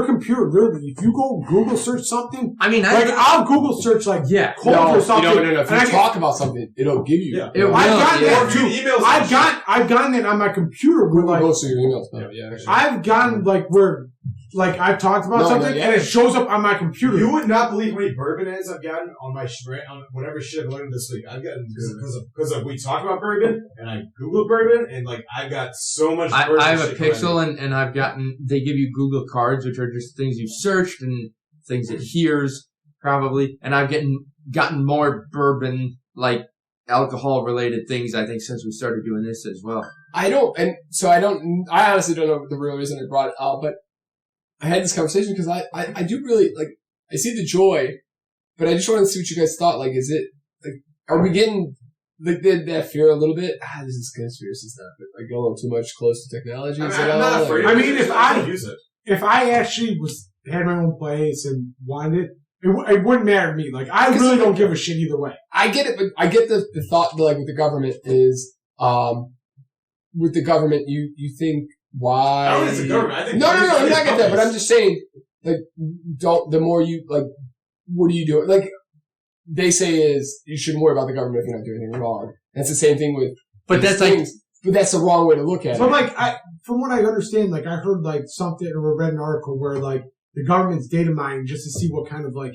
computer, literally, if you go Google search something. I mean, I'll Google search like, or something. No. If you talk about something, it'll give you. Yeah. I've gotten that on my computer. Google goes to your emails. I've gotten like I've talked about something and it shows up on my computer. You would not believe how many bourbon ads I've gotten on whatever shit I've learned this week. I've gotten because we talked about bourbon and I Googled bourbon and like I've got so much bourbon. I have a Pixel and I've gotten, they give you Google cards, which are just things you searched and things it hears probably. And I've gotten more bourbon, like alcohol related things, I think, since we started doing this as well. I honestly don't know the real reason I brought it up, but I had this conversation because I do really, like, I see the joy, but I just wanted to see what you guys thought. Like, is it, like, are we getting, like, that fear a little bit? This is conspiracy stuff, but like, a little too much close to technology. I'm not afraid. I mean, if I actually was had my own place and wanted it wouldn't matter to me. Like, I really don't give a shit either way. I get it, but I get the thought, like, with the government is, with the government, you think, why? I don't think it's the government. I think No, I get that, but I'm just saying, like, the more you, like, what do you do? Like, they say is, you shouldn't worry about the government if you're not doing anything wrong. That's the same thing with, but that's things, but that's the wrong way to look at it. But, like, from what I understand, like, I heard, like, something, or read an article where, like, the government's data mining just to see what kind of, like,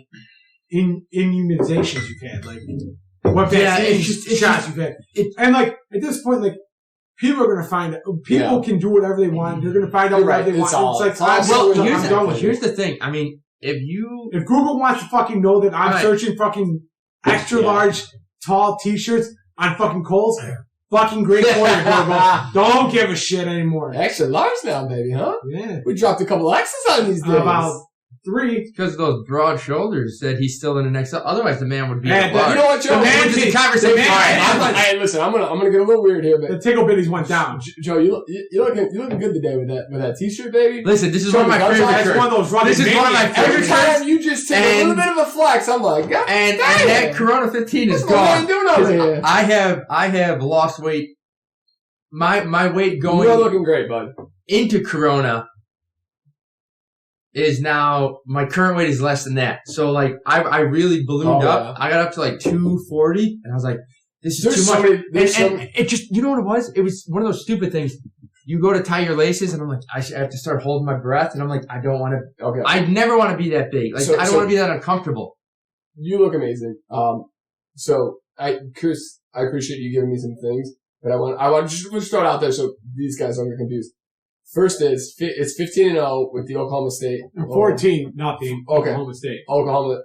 immunizations you've had, like, what vaccine shots you've had. And, like, at this point, like, people are going to find out. People can do whatever they want. They're going to find out whatever they want. It's like, here's the thing. I mean, if Google wants to fucking know that I'm searching fucking extra large, tall t-shirts on fucking Kohl's, fucking great for you, Google. Don't give a shit anymore. Extra large now, baby, huh? Yeah. We dropped a couple X's on these days. About 3. Because of those broad shoulders that he's still in an XL. Otherwise, the man would be large. You know what, Joe? The conversation. Hey, listen, I'm gonna get a little weird here, but the tickle bitties went down. Joe, you looking good today with that t-shirt, baby. Listen, this is one of my favorite shirts. One of those running. This is one of my favorite shirts. Every time you just take a little bit of a flex, I'm like, God and that Corona 15 is gone. What are you doing over here? I have lost weight. My weight going. You're looking great, bud. Into Corona is now, my current weight is less than that. So, like, I really ballooned up. I got up to, like, 240, and I was like, this is too much. And it just, you know what it was? It was one of those stupid things. You go to tie your laces, and I'm like, I have to start holding my breath, and I'm like, I don't want to, I never want to be that big. Like, I don't want to be that uncomfortable. You look amazing. Chris, I appreciate you giving me some things, but I want to just throw it out there so these guys don't get confused. First is, it's 15-0 with the Oklahoma State. 14, not the Oklahoma State. Oklahoma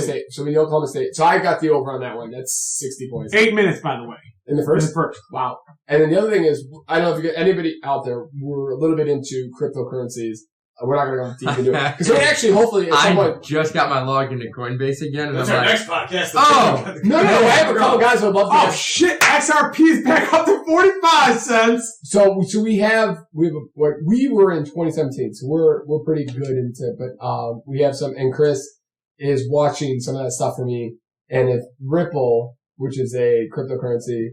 State. So with the Oklahoma State. So I got the over on that one. That's 60 points. 8 minutes, by the way. In the first? In the first. Wow. And then the other thing is, I don't know if you get anybody out there, we're a little bit into cryptocurrencies. We're not going to go deep into it. Because we actually, hopefully, at some point. I just got my login to Coinbase again. And that's I'm our like, next podcast. Oh! No, I have a couple guys who would love to. Oh, shit! XRP is back up to 45 cents! So we were in 2017, so we're pretty good into it, but, we have some, and Chris is watching some of that stuff for me, and if Ripple, which is a cryptocurrency,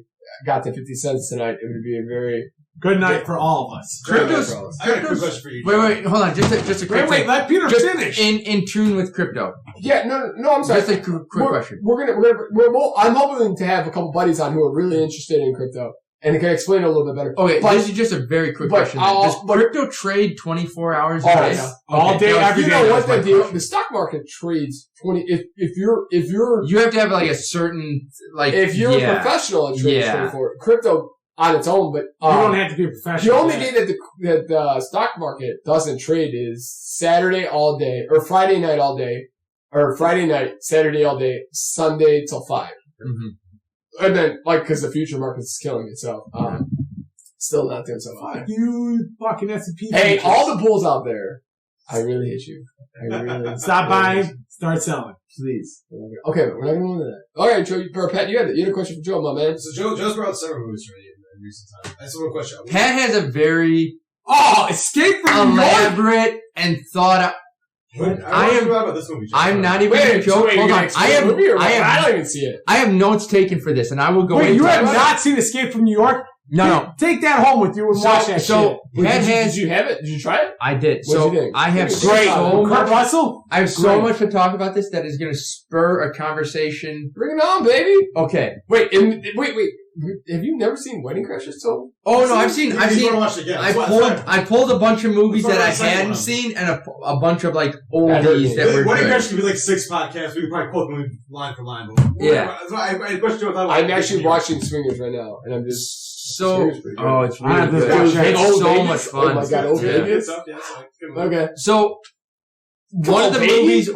got to 50 cents tonight, it would be a very good night for all of us. I got a quick question for you. Wait, hold on. Just a quick Wait, let Peter finish. In tune with crypto. Yeah, no, I'm sorry. Just a quick question. I'm hoping to have a couple buddies on who are really interested in crypto and can explain it a little bit better. Okay, this is just a very quick question. Does crypto trade 24 hours a day? All day, every day. You know what the deal? The stock market trades 20. If you're, you have to have like a certain if you're a professional, it trades 24. Crypto on its own, but you don't have to be a professional. The only day that the stock market doesn't trade is Saturday all day, or Friday night all day, or Friday night, Saturday all day, Sunday till 5. Mm-hmm. And then, because the future market's killing it, so still not doing so far. You fucking S&P. Hey, all the bulls out there, I really hate you. I really stop buying, start selling, please. Okay, but we're not going to go into that. All right, Joe, Pat, you had a question for Joe, my man. So Joe's brought several movies for me in recent time. That's one question. Pat has a very Escape from elaborate and thought out. I'm not even a joke. Hold on. I don't even see it. I have notes taken for this, and I will go. Wait, you have not seen Escape from New York? No. Take that home with you and watch that shit. Did you have it? Did you try it? I did. What'd you think? I have Kurt Russell? I have so much to talk about this that is going to spur a conversation. Bring it on, baby. Okay. Wait. Have you never seen Wedding Crashers? So? Oh no, I've seen. I pulled a bunch of movies that I hadn't seen and a bunch of like oldies that were. Wedding Crashers could be like 6 podcasts. We could probably quote them line for line. Yeah. I'm actually watching Swingers right now, and I'm just. It's really good. It's so much fun. Oh my god, Old Vegas? Okay. So, one of the movies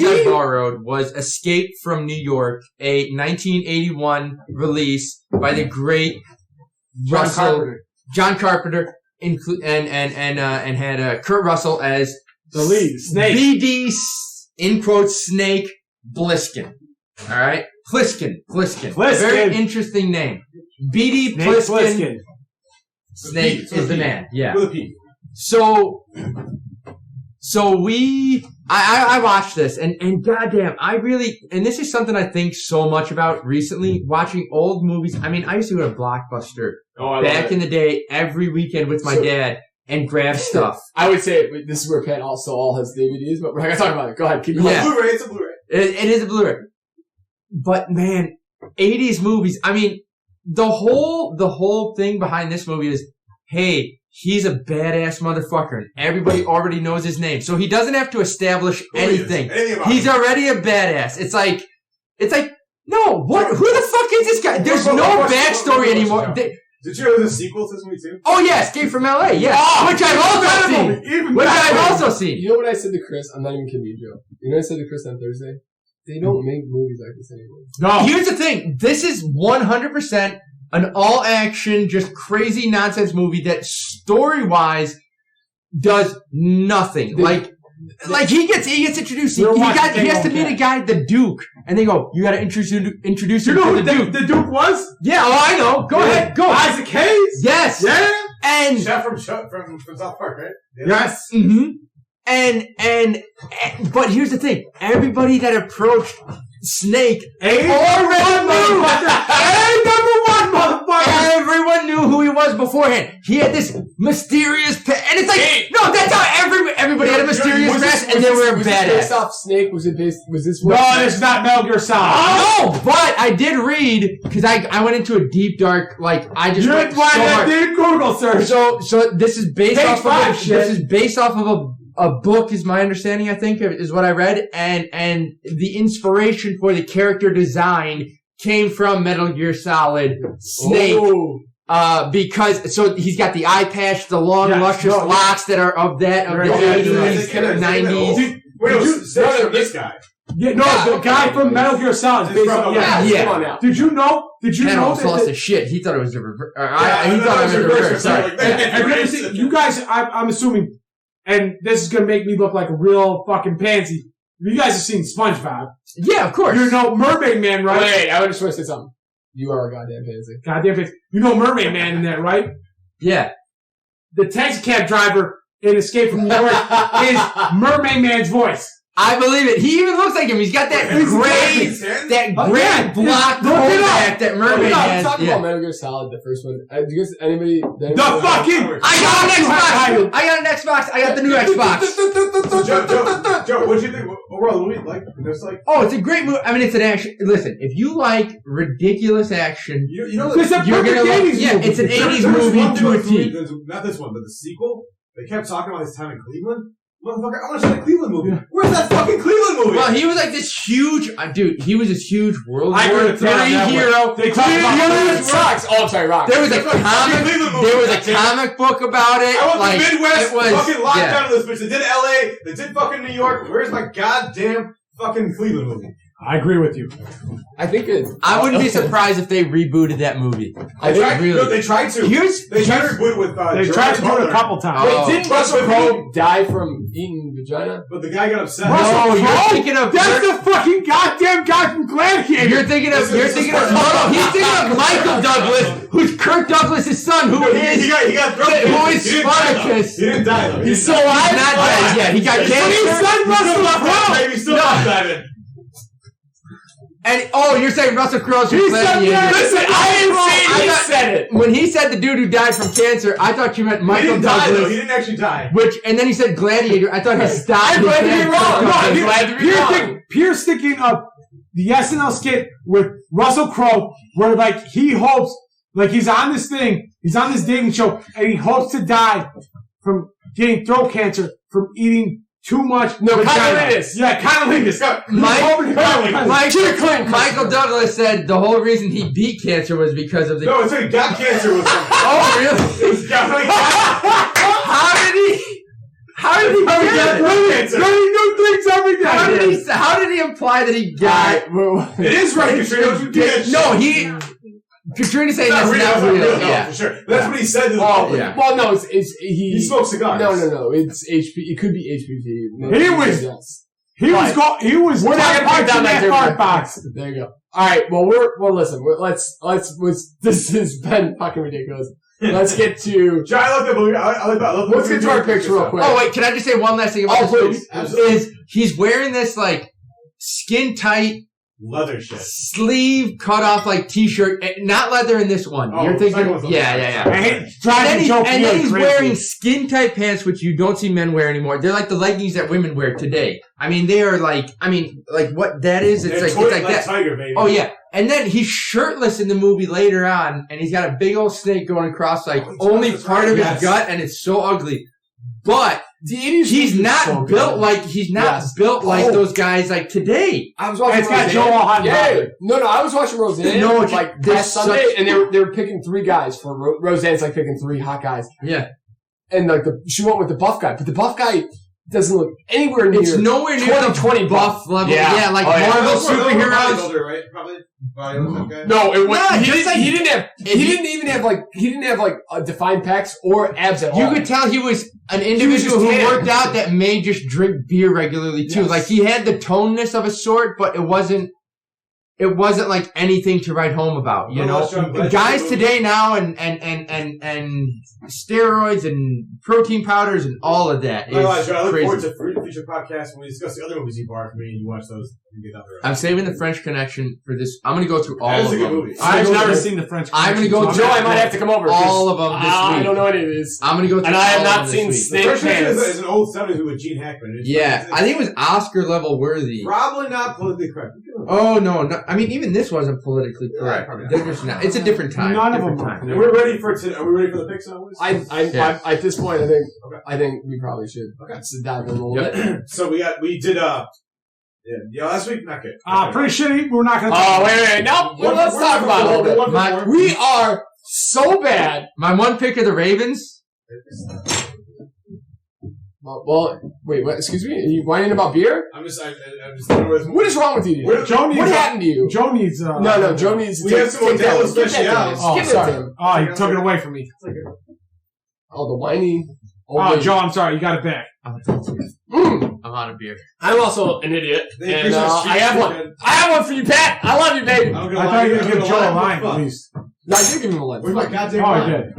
I borrowed was Escape from New York, a 1981 release by the great John Carpenter, and had Kurt Russell as the lead, Snake. BD, in quotes, Snake Plissken. All right? Plissken. Very interesting name. BD Plissken. Snake is the man. Yeah. With a P. So So I watched this and goddamn, and this is something I think so much about recently, watching old movies. I mean, I used to go to Blockbuster back in the day every weekend with my dad and grab stuff. I would say this is where Pat also all has DVDs, but we're not going to talk about it. Go ahead. Keep going. Yeah. Blu-ray, it's a Blu-ray. It is a Blu-ray. But man, 80s movies, I mean, the whole thing behind this movie is, hey, he's a badass motherfucker, and everybody already knows his name. So he doesn't have to establish anything. He's already a badass. It's like, no, what? Who the fuck is this guy? There's no backstory anymore. Did you know there's a sequel to this movie too? Oh yeah, Escape from L.A. Yeah, which I've also seen. You know what I said to Chris? I'm not even kidding you, Joe. You know what I said to Chris on Thursday? They don't make movies like this anymore. No. Here's the thing. This is 100% an all-action, just crazy nonsense movie that story-wise does nothing. Like he gets introduced. He has to meet a guy, the Duke, and they go, "You got to introduce him you know to the Duke." The Duke was? Yeah, I know. Go ahead, go. Isaac Hayes. Yes. Yeah. And Chef from South Park, right? Yeah. Yes. Mm-hmm. But here's the thing. Everybody that approached Snake already knew. Everyone knew who he was beforehand. He had this mysterious past. And it's like, no, that's how everybody had a mysterious past, and they were a badass. Based off Snake? Was this No, it's not Metal Gear Solid. Oh, but I did read, because I went into a deep dark, like, I just went so hard. Did Google search. So this is based off of a book, is my understanding, I think, is what I read, and the inspiration for the character design came from Metal Gear Solid Snake. Because, so he's got the eye patch, the long, luscious locks that are of the 80s, 90s. Wait, this guy. Yeah, no, the guy from Metal Gear Solid. Yeah. Come on now. Did you know almost lost his shit. He thought it was the reverse. He thought it was the reverse. Sorry. You guys, I'm assuming, and this is gonna make me look like a real fucking pansy. You guys have seen SpongeBob. Yeah, of course. You know Mermaid Man, right? Wait, I just want to say something. You are a goddamn pansy. Goddamn pansy. You know Mermaid Man in that, right? Yeah. The taxi cab driver in Escape from New York is Mermaid Man's voice. I believe it. He even looks like him. He's got that gray block throwback that Mermaid has. Talk about Metal Gear Solid, the first one. Do you guys, anybody? I got an Xbox. I got the new Xbox. Joe, what do you think? Overall, the movie, like, oh, it's a great movie. I mean, it's an action. Listen, if you like ridiculous action, you're gonna like. Yeah, it's an 80s movie to a T. Not this one, but the sequel. They kept talking about his time in Cleveland. Motherfucker, I want to see a Cleveland movie. Where's that fucking Cleveland movie? Well, he was like this huge, dude. He was this huge World War III hero. They talked about rocks. Oh, I'm sorry, rocks. There was a comic. There was a comic book about it. I want like, the Midwest fucking lockdown yeah. of this bitch. They did LA. They did fucking New York. Where's my goddamn fucking Cleveland movie? I agree with you. I think I wouldn't be surprised if they rebooted that movie. They tried to. They tried to reboot it with. They tried to do it a couple times. Wait, didn't Russell Crowe die from eating vagina? But the guy got upset. No, you're thinking of. That's the fucking goddamn guy from Gladiator. You're thinking of. He's thinking of Michael Douglas, who's Kirk Douglas' son, who is Spartacus. He didn't die though. He's so alive. Not dead. Yeah, he got cancer. His son Russell Crowe. He's still not diving. And you're saying Russell Crowe's from Gladiator? Listen, I didn't say he said it. When he said the dude who died from cancer, I thought you meant Michael Douglas. He didn't actually die. And then he said Gladiator. I thought he stopped. I'm glad to be wrong. I'm glad to be wrong. Pierce thinking of the SNL skit with Russell Crowe, where like he hopes, like he's on this dating show, and he hopes to die from getting throat cancer from eating too much. Cunnilingus. Yeah, Cunnilingus. Michael Douglas said the whole reason he beat cancer was because of the. No, it's he got cancer with something. Oh, really? He's definitely got How did he get cancer? How did he imply that he got? It is right, Katrina. No, Katrina saying that's not real. Yeah, for sure. That's what he said. Well, no, he smoked cigars. No. It's HP. It could be HPV. He was. We're not gonna put down that card box. There you go. All right. Well, listen. This has been fucking ridiculous. let's get to. John, I love the movie. Let's get to our picks real quick. Oh wait, can I just say one last thing about this movie? Absolutely. Is he's wearing this like skin tight leather shit, sleeve cut off like t-shirt, not leather in this one. Oh, You're thinking, yeah. I hate and then he's wearing skin tight pants, which you don't see men wear anymore. They're like the leggings that women wear today. I mean, they are like what that is. It's like that. Tiger, baby. Oh yeah. And then he's shirtless in the movie later on, and he's got a big old snake going across like only part of his gut, and it's so ugly. But he's not built like those guys like today. I was watching. It's got Joel Hot. Yeah. No, I was watching Roseanne. No, like last Sunday, and they were picking 3 guys for Roseanne's like picking 3 hot guys. Yeah. And like she went with the buff guy, but the buff guy doesn't look anywhere near. It's nowhere near 2020 buff level. Yeah, like Marvel superheroes. Right? Probably. No, it went. No, he didn't even have like a defined pecs or abs at all. You could tell he was an individual who worked out that may just drink beer regularly too. Yes. Like he had the toneness of a sort, but it wasn't like anything to write home about, you know. Guys today now and steroids and protein powders and all of that is I look crazy. forward to future podcasts when we discuss the other movies you borrowed from me and you watch those and get out there. I'm saving the French Connection for this. I'm going to go through all of That is a good them. movie. I've never seen the French. I'm going to go Joe, I might have to come over. all of them this week. I don't know any of these. I'm going to go through And I have all not of them seen this Snake week. First Pants Pants. is an old 70s movie with Gene Hackman. I think it was Oscar level worthy. Probably not politically correct. Oh no! I mean, even this wasn't politically correct. Right. They're just not. It's a different time. None of different them are. time. Are we ready for the picks now? At this point, I think we probably should sit down a little bit. So we did last week not good. Pretty shitty. We're not going to. Oh wait, no. Let's talk about it a little bit. We are so bad. My one pick of the Ravens. Well, wait. What? Excuse me. Are you whining about beer? I'm just. What is wrong with you? What happened to you? Joe needs. No. Joe needs. We have some Modelo Specials. Oh, sorry. Oh, he took it away from me. Oh, the whiny. Oh, Joe, I'm sorry. You got it back. I'm out of beer. I'm also an idiot. They And I have one. I have one for you, Pat. I love you, baby. I thought you were going to give Joe a line, at least. No, I did give him a line. Where's my goddamn Oh, I line? did.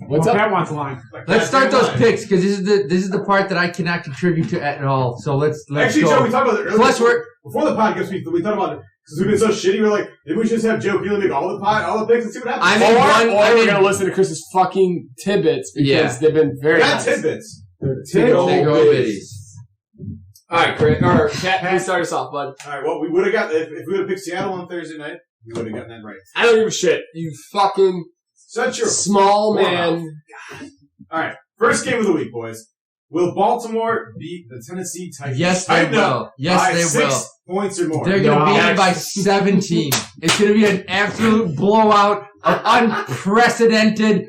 What's Well, up? Pat wants a line. Let's start those picks because this is the part that I cannot contribute to at all. So let's Actually, go. Joe, we talked about it earlier. Plus, before the podcast, we talked about it because we've been so shitty. We're like, maybe we should just have Joe Keelan make all the picks and see what happens. We're going to listen to Chris's fucking tidbits because they've been very Not nice. tidbits. Tickle bitties. Alright, Chris. Or Pat, you start us off, bud. Alright, well, we would have got, if we would have picked Seattle on Thursday night, we would have gotten that right. I don't give a shit. You fucking Such your small man. Alright, first game of the week, boys. Will Baltimore beat the Tennessee Titans? Yes, they will. Yes, they will. 6 points or more. They're going to beat them by 17. It's going to be an absolute blowout of unprecedented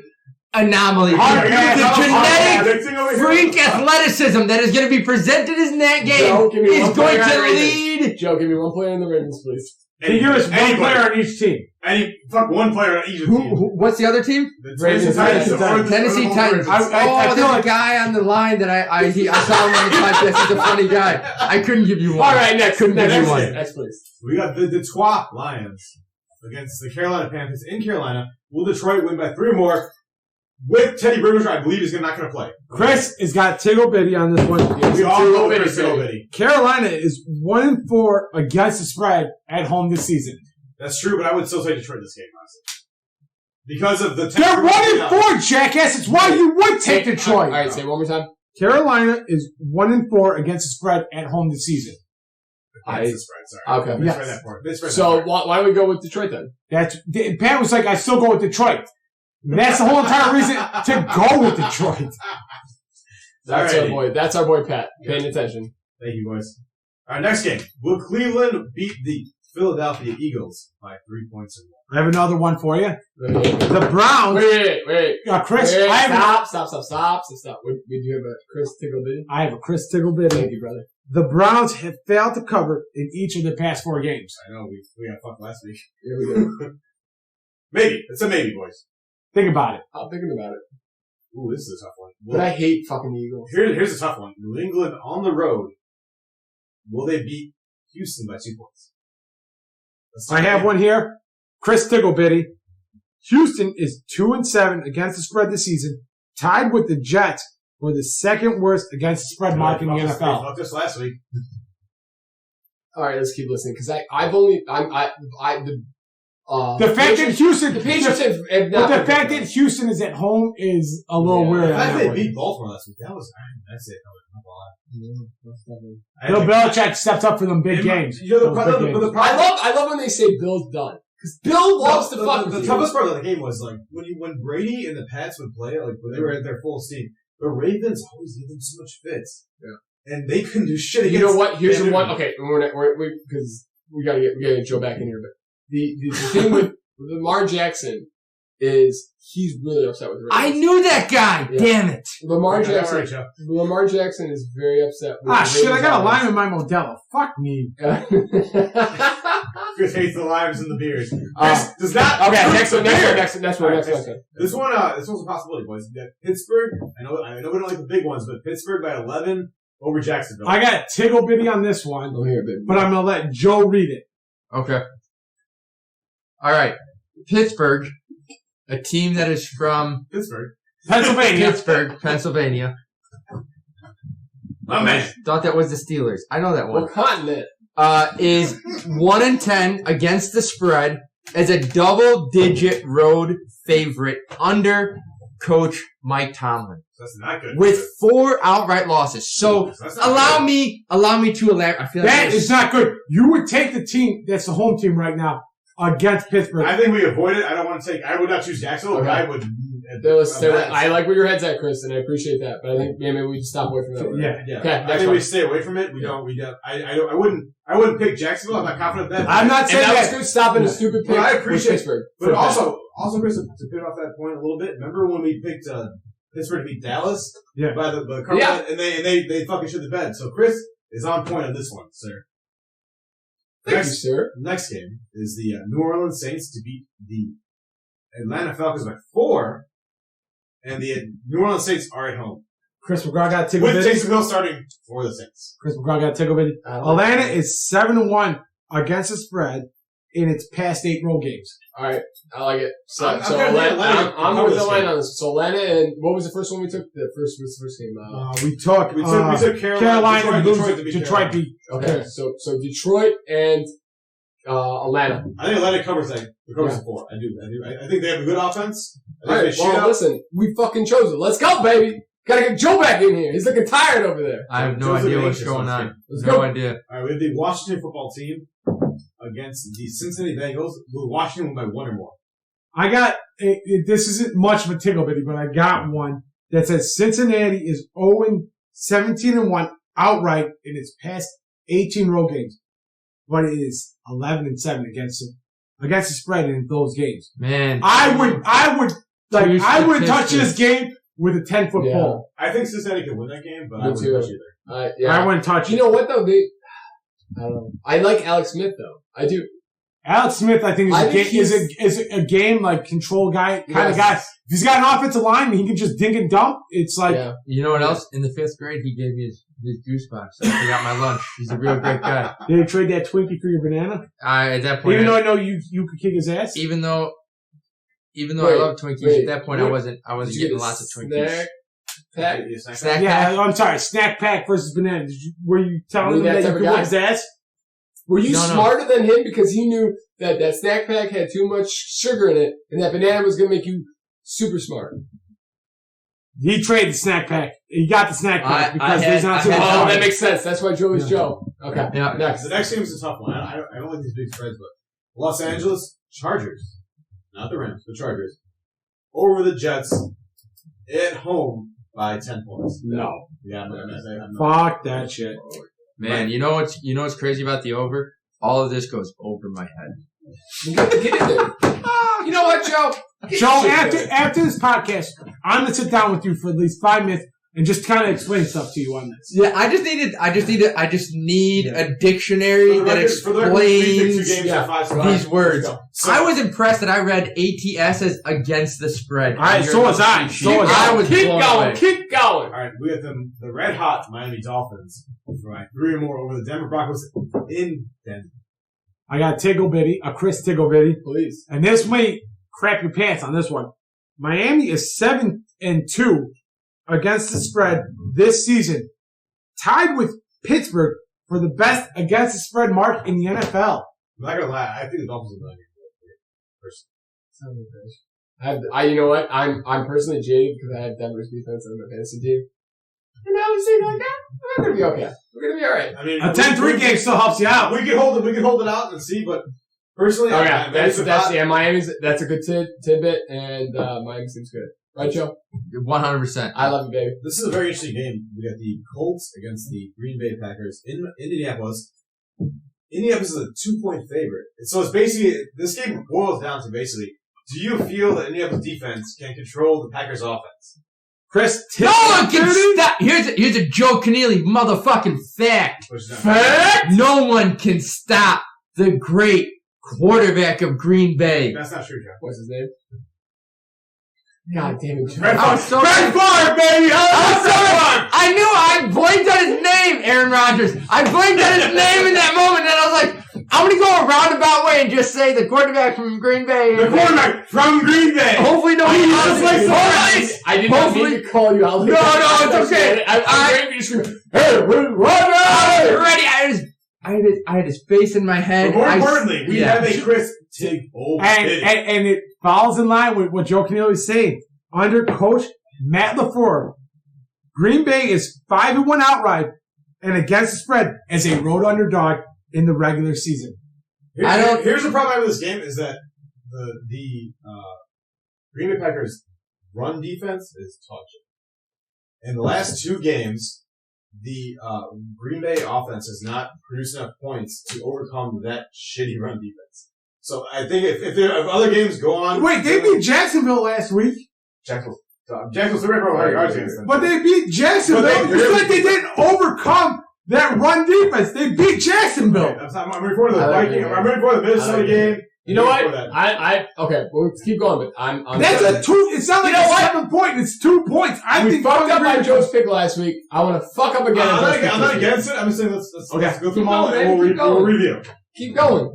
anomaly. The genetic freak athleticism that is going to be presented in that game is going to lead. Joe, give me one player in the Ravens, please. Can you give us one player on each team? Fuck one player on each team. What's the other team? The Ravens. Tennessee Titans. I There's a guy on the line that I saw him on the podcast. He's a funny guy. I couldn't give you one. All right, next. Couldn't give you Next one. game. Next, please. We got the Detroit Lions against the Carolina Panthers in Carolina. Will Detroit win by 3 or more? With Teddy Bridgewater, I believe he's not going to play. Chris has got Tiggle Bitty on this one. We all know Chris Biddy. Carolina is 1-4 against the spread at home this season. That's true, but I would still say Detroit this game, honestly. Because of the... They're 1-4, jackass. It's why you would take Detroit. All right, say it one more time. Carolina is 1-4 against the spread at home this season. That's the spread, sorry. Okay. Misread Yes. that part. Misread So that part. why don't we go with Detroit then? Pat was like, I still go with Detroit. And that's the whole entire reason to go with Detroit. That's Alrighty. our boy. That's our boy Pat. Paying attention. Thank you, boys. All right, next game. Will Cleveland beat the Philadelphia Eagles by 3 points or more? I have another one for you. Wait. The Browns. Wait. Chris, Wait, I have stop. We do have a Chris Tiggle Bitty. I have a Chris Tiggle Bitty. Thank you, brother. The Browns have failed to cover in each of their past 4 games. I know, we got fucked last week. Here we go. Maybe. It's a maybe, boys. Think about it. I'm thinking about it. Ooh, this is a tough one. But I hate fucking Eagles. Here's a tough one. New England on the road. Will they beat Houston by 2 points? I have one here. Chris Tiggle Bitty. Houston is 2-7 against the spread this season, tied with the Jets for the second worst against the spread mark in the NFL. Fuck this last week. All right, let's keep listening because the fact that Houston, the Patriots have but the fact that Houston is at home is a little weird. The fact they beat Baltimore last week, that's it. Bill Belichick stepped up for them big games. You know, I love when they say Bill's done. Because Bill loves to fuck with you. The toughest part of the game was like when Brady and the Pats would play, like when they were at their full steam, the Ravens always gave them so much fits. Yeah. And they couldn't do shit against. You know what? Here's the one. Okay, because we gotta get Joe back in here. But the thing with Lamar Jackson is he's really upset with the Ravens. I knew that guy. Yeah. Damn it. Lamar Jackson is very upset with the Ravens. Shit, I got a lime in my Modelo. Fuck me. Chris hates the limes and the beers. Does not. Okay, next one. This one's a possibility, boys. Pittsburgh. I know we don't like the big ones, but Pittsburgh by 11 over Jacksonville. I got Tiggle Bitty on this one, but I'm gonna let Joe read it. Okay. All right, Pittsburgh, a team that is from Pennsylvania. My man. Thought that was the Steelers. I know that one. What continent? Is 1-10 against the spread as a double-digit road favorite under Coach Mike Tomlin. That's not good. With 4 outright losses. So allow me to elaborate. I feel like that is not good. You would take the team that's the home team right now against Pittsburgh. I think we avoid it. I would not choose Jacksonville, but I would. I like where your head's at, Chris, and I appreciate that. But I think maybe we just stop away from that. Yeah. Okay, I think we stay away from it. We don't. I wouldn't pick Jacksonville. I'm not confident that. I'm not saying that was good stopping a stupid pick. But I appreciate Pittsburgh. But also, Chris, to pivot off that point a little bit. Remember when we picked Pittsburgh to beat Dallas? Yeah. By the and they fucking shit the bed. So Chris is on point on this one, sir. Thank you, sir. Next game is the New Orleans Saints to beat the Atlanta Falcons by 4, and the New Orleans Saints are at home. Chris McGraw got Tiggle Bitty. With Taysom Hill starting for the Saints. Chris McGraw got Tiggle Bitty. Atlanta is 7-1 against the spread in its past 8 road games. All right, I like it. I'm with Atlanta on this. So Atlanta, and what was the first one we took? The first game. We took Carolina, Detroit beat. Okay, so Detroit and Atlanta. I think Atlanta covers the 4. I do. I think they have a good offense. Listen, we fucking chose it. Let's go, baby. Gotta get Joe back in here. He's looking tired over there. I have no idea what's going on. No idea. All right, we have the Washington football team against the Cincinnati Bengals. With Washington by 1 or more. I got this isn't much of a Tiggle Bitty, but I got one that says Cincinnati is 17-1 outright in its past 18 road games, but it is 11-7 against the spread in those games. Man, I would touch this game with a 10-foot pole. I think Cincinnati could win that game, but I wouldn't touch either. I wouldn't touch it. You know what though? I don't know. I like Alex Smith though. I do. Alex Smith, I think, is a game like control guy kind of guy. If he's got an offensive line, he can just dink and dump. It's like you know what else? In the 5th grade, he gave me his juice box. So I got my lunch. He's a real great guy. Did he trade that Twinkie for your banana? At that point, even though I know you could kick his ass. Even though I love Twinkies, at that point I wasn't getting lots of Twinkies. Snack pack? I'm sorry, snack pack versus banana. Were you telling him that you could whip his ass? Were you smarter than him because he knew that snack pack had too much sugar in it and that banana was going to make you super smart? He traded the snack pack. He got the snack pack because there's not too much. Oh, that makes sense. That's why Joe is Joe. Okay. Yeah. Next. The next game is a tough one. I don't like these big spreads, but Los Angeles Chargers, not the Rams, the Chargers, over the Jets at home by 10 points. No. Yeah, I'm fuck that shit. Man, you know what's crazy about the over? All of this goes over my head. Get in there. You know what, Joe? Joe, after this podcast, I'm gonna sit down with you for at least 5 minutes and just kind of explain stuff to you on this. Yeah, I just need a dictionary that explains these words. So, I was impressed that I read ATS as against the spread. All right, so was I. Keep going. All right, we have the red hot Miami Dolphins for 3 or more over the Denver Broncos in Denver. I got a Chris Tiggle Bitty. Please. And this week, crap your pants on this one. Miami is 7-2 against the spread this season, tied with Pittsburgh for the best against the spread mark in the NFL. I'm not gonna lie, I think the Dolphins are going you know what? I'm personally jaded because I had Denver's defense on my fantasy team. And I was thinking like, we're gonna be okay. We're gonna be alright. I mean, a 10-3 game still helps you out. We can hold it out and see, but personally, that's Miami's. That's a good tidbit, and Miami seems good, right, Joe? 100%. I love it, baby. This is a very interesting game. We got the Colts against the Green Bay Packers in Indianapolis. Indianapolis is a 2-point favorite, so it's basically this game boils down to basically: do you feel that Indianapolis defense can control the Packers offense? Chris, no one can stop. Here's a Joe Keneally motherfucking fact. Fact? No one can stop the great quarterback of Green Bay. That's not true, John. What's his name? God damn it, Joe. Brett Favre, baby! I knew I blinked on his name, Aaron Rodgers. I blinked on his name in that moment, and I was like, I'm going to go a roundabout way and just say the quarterback from Green Bay. The quarterback from Green Bay. Hopefully nobody else likes it. I did not mean to call you out. No, it's okay. I'm ready for you to scream, hey, we're ready. I had his face in my head. But more importantly, we have a Chris Tig and it falls in line with what Joe Keneally is saying. Under Coach Matt LaFleur, Green Bay is 5-1 outright and against the spread as a road underdog in the regular season. Here's the problem with this game is that the Green Bay Packers run defense is touching. In the last 2 games, the Green Bay offense has not produced enough points to overcome that shitty run defense. So I think if other games go on... Wait, they beat Jacksonville last week. Jacksonville's still right for 100 yards against them. But they beat Jacksonville. It's like they didn't overcome that run defense. They beat Jacksonville. Okay, I'm referring to the Viking. I'm ready for the Minnesota game. You know what? Okay, well, let's keep going, but I'm that's a 2, it's not like a 7 point, it's 2 points. We fucked up by Joe's pick last week. I want to fuck up again. I'm not against it. I'm just saying let's go through them all and we'll review. Keep going.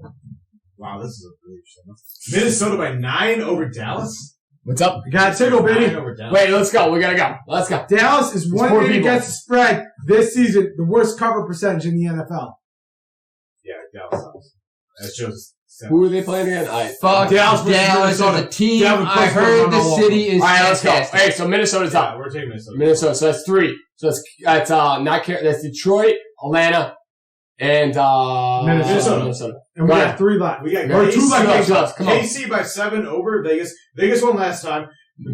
Wow, this is a really interesting. Minnesota by 9 over Dallas? What's up? You gotta tickle, baby. Wait, let's go. We gotta go. Let's go. Dallas is 1-8 against the spread this season, the worst cover percentage in the NFL. Yeah, Dallas sucks. That shows. Who are they playing again? Fuck Dallas as a team. I heard the city is fantastic. Let's go. Hey, so Minnesota's up. We're taking Minnesota. Minnesota. So that's 3. So that's that's Detroit, Atlanta, and Minnesota. And we got 3 left. We got 2 left. Come on. KC by 7 over Vegas. Vegas won last time.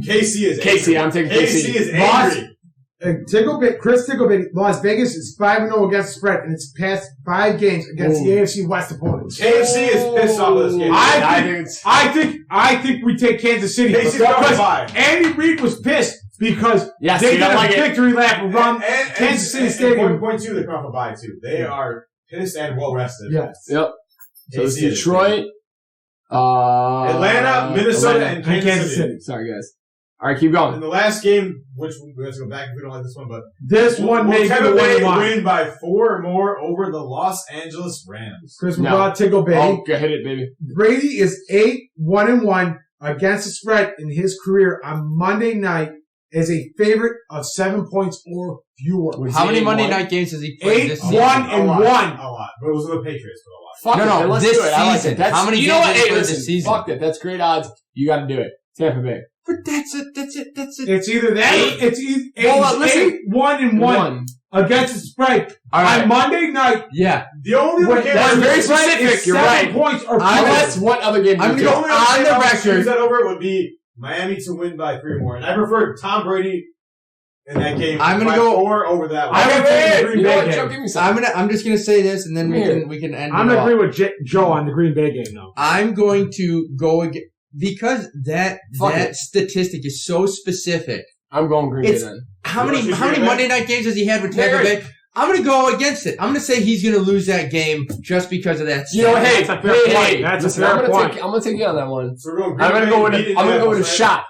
KC is angry. I'm taking KC. KC is angry. Chris Ticklebit, Las Vegas is 5-0 against the spread, and it's past 5 games against the AFC West opponents. KFC is pissed off with this game. I think we take Kansas City because Andy Reid was pissed because they did a victory lap around Kansas City Stadium. Point 2, they come off a bye too. They are pissed and well rested. Yes. Yep. So it's Detroit, Atlanta, Minnesota, and Kansas City. Sorry, guys. All right, keep going. In the last game, which we have to go back if we don't like this one, but this one may Tampa Bay win by 4 or more over the Los Angeles Rams. Chris McGraw, Tickle Baby. Oh, go hit it, baby. Brady is 8-1-1 against the spread in his career on Monday night as a favorite of 7 points or fewer. How many Monday night games has he played this season? 8-1-1. A lot. But it was with the Patriots for a lot. Fuck it. Let's do it. I like it. How many games has he played this season? Fuck it. That's great odds. You got to do it. Tampa Bay. But that's it. It's either that or it's 8-1-1 against the spread on Monday night. Yeah. The only other game that's very specific. You're right. Points or that's what other game? I'm going to go on the record. That over would be Miami to win by 3 or more, and I prefer Tom Brady in that game. I'm going to go 4 over that one. I'm just going to say this, and then we can end. I'm going to agree with Joe on the Green Bay game, though. I'm going to go again. Because that statistic is so specific. I'm going Green Bay then. How many Monday night games has he had with Tampa Bay? I'm going to go against it. I'm going to say he's going to lose that game just because of that. You know, hey, that's a fair point. I'm going to take you on that one. So I'm going to go with a shot.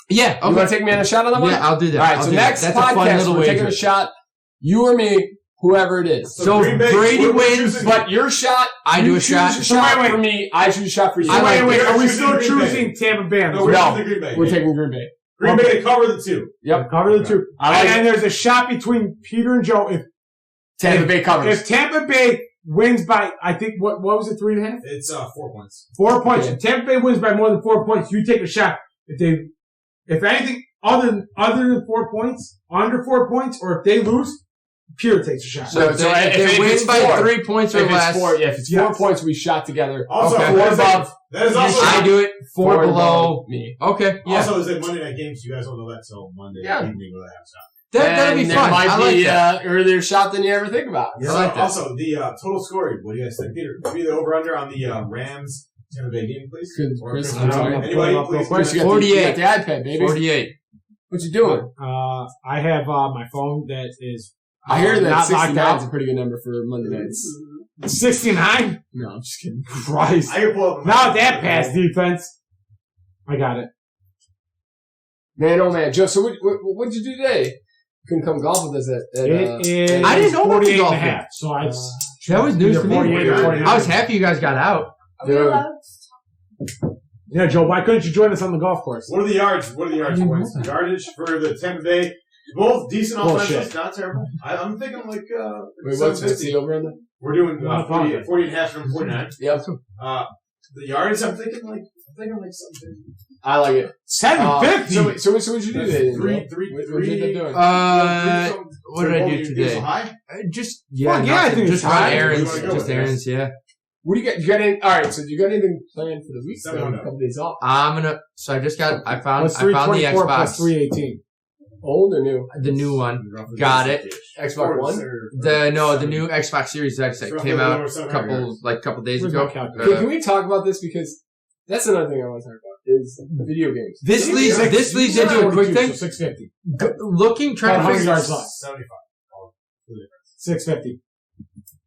Yeah. Okay. You want to take me on a shot on that one? Yeah, I'll do that. All right. So next podcast, we're taking a shot. You or me. whoever it is. So Brady wins, but your shot, I do a shot. Choose a shot for me. I choose a shot for you. Wait. Are we still choosing Tampa Bay? No, we're taking Green Bay. Green Bay to cover the 2. Yep, cover the 2. And there's a shot between Peter and Joe. If Tampa Bay covers. If Tampa Bay wins by, I think, what was it, 3.5? It's 4 points. 4 points. If Tampa Bay wins by more than 4 points, you take a shot. If anything other than 4 points, under 4 points, or if they lose, Peter takes a shot. So if they win by 3 points or less. If it's 4 points, we shot together. Also, 4 above. That is also. I do it 4 below me. Okay. Yeah. Also, is it Monday night games? You guys don't know that till Monday evening when I have a shot. That'd be fun. There might I be that. Earlier shot than you ever think about. Yeah. I like that. Also, the total scoring. What do you guys think, Peter? Be the over/under on the Rams Tampa Bay game, please. Chris, anybody, please. 48. The iPad, baby. 48. What you doing? I have my phone that is. I hear that 69 is out. a pretty good number for Monday nights. 69? No, I'm just kidding. Christ. I can pull up. Now that pass defense. I got it. Man, oh man. Joe, so what'd you do today? Couldn't come golf with us at I didn't know about the golf yet. So I. That was news to me. 48 or 49. I was happy you guys got out. Yeah, Joe, why couldn't you join us on the golf course? What are the yards? What are the yards points? The yardage for the Tampa Bay. Both decent offenses, not terrible. I'm thinking like, wait, what's the over on that? We're doing 40 and a half from 49. Yep. The yards, I'm thinking like something. I like it. 750. So what'd you do today? What did you end up doing? What did I do today? Just I think just run errands. Just errands, yeah. What do you got? You got any? All right. So you got anything planned for the week? A couple days off. I found the Xbox. Plus 318. Old or new? The new one. Got it. Xbox One? The new Xbox Series X that came out a couple days ago. Can we talk about this? Because that's another thing I want to talk about is video games. This leads into a quick thing. 650. Trying to figure out 75. 650.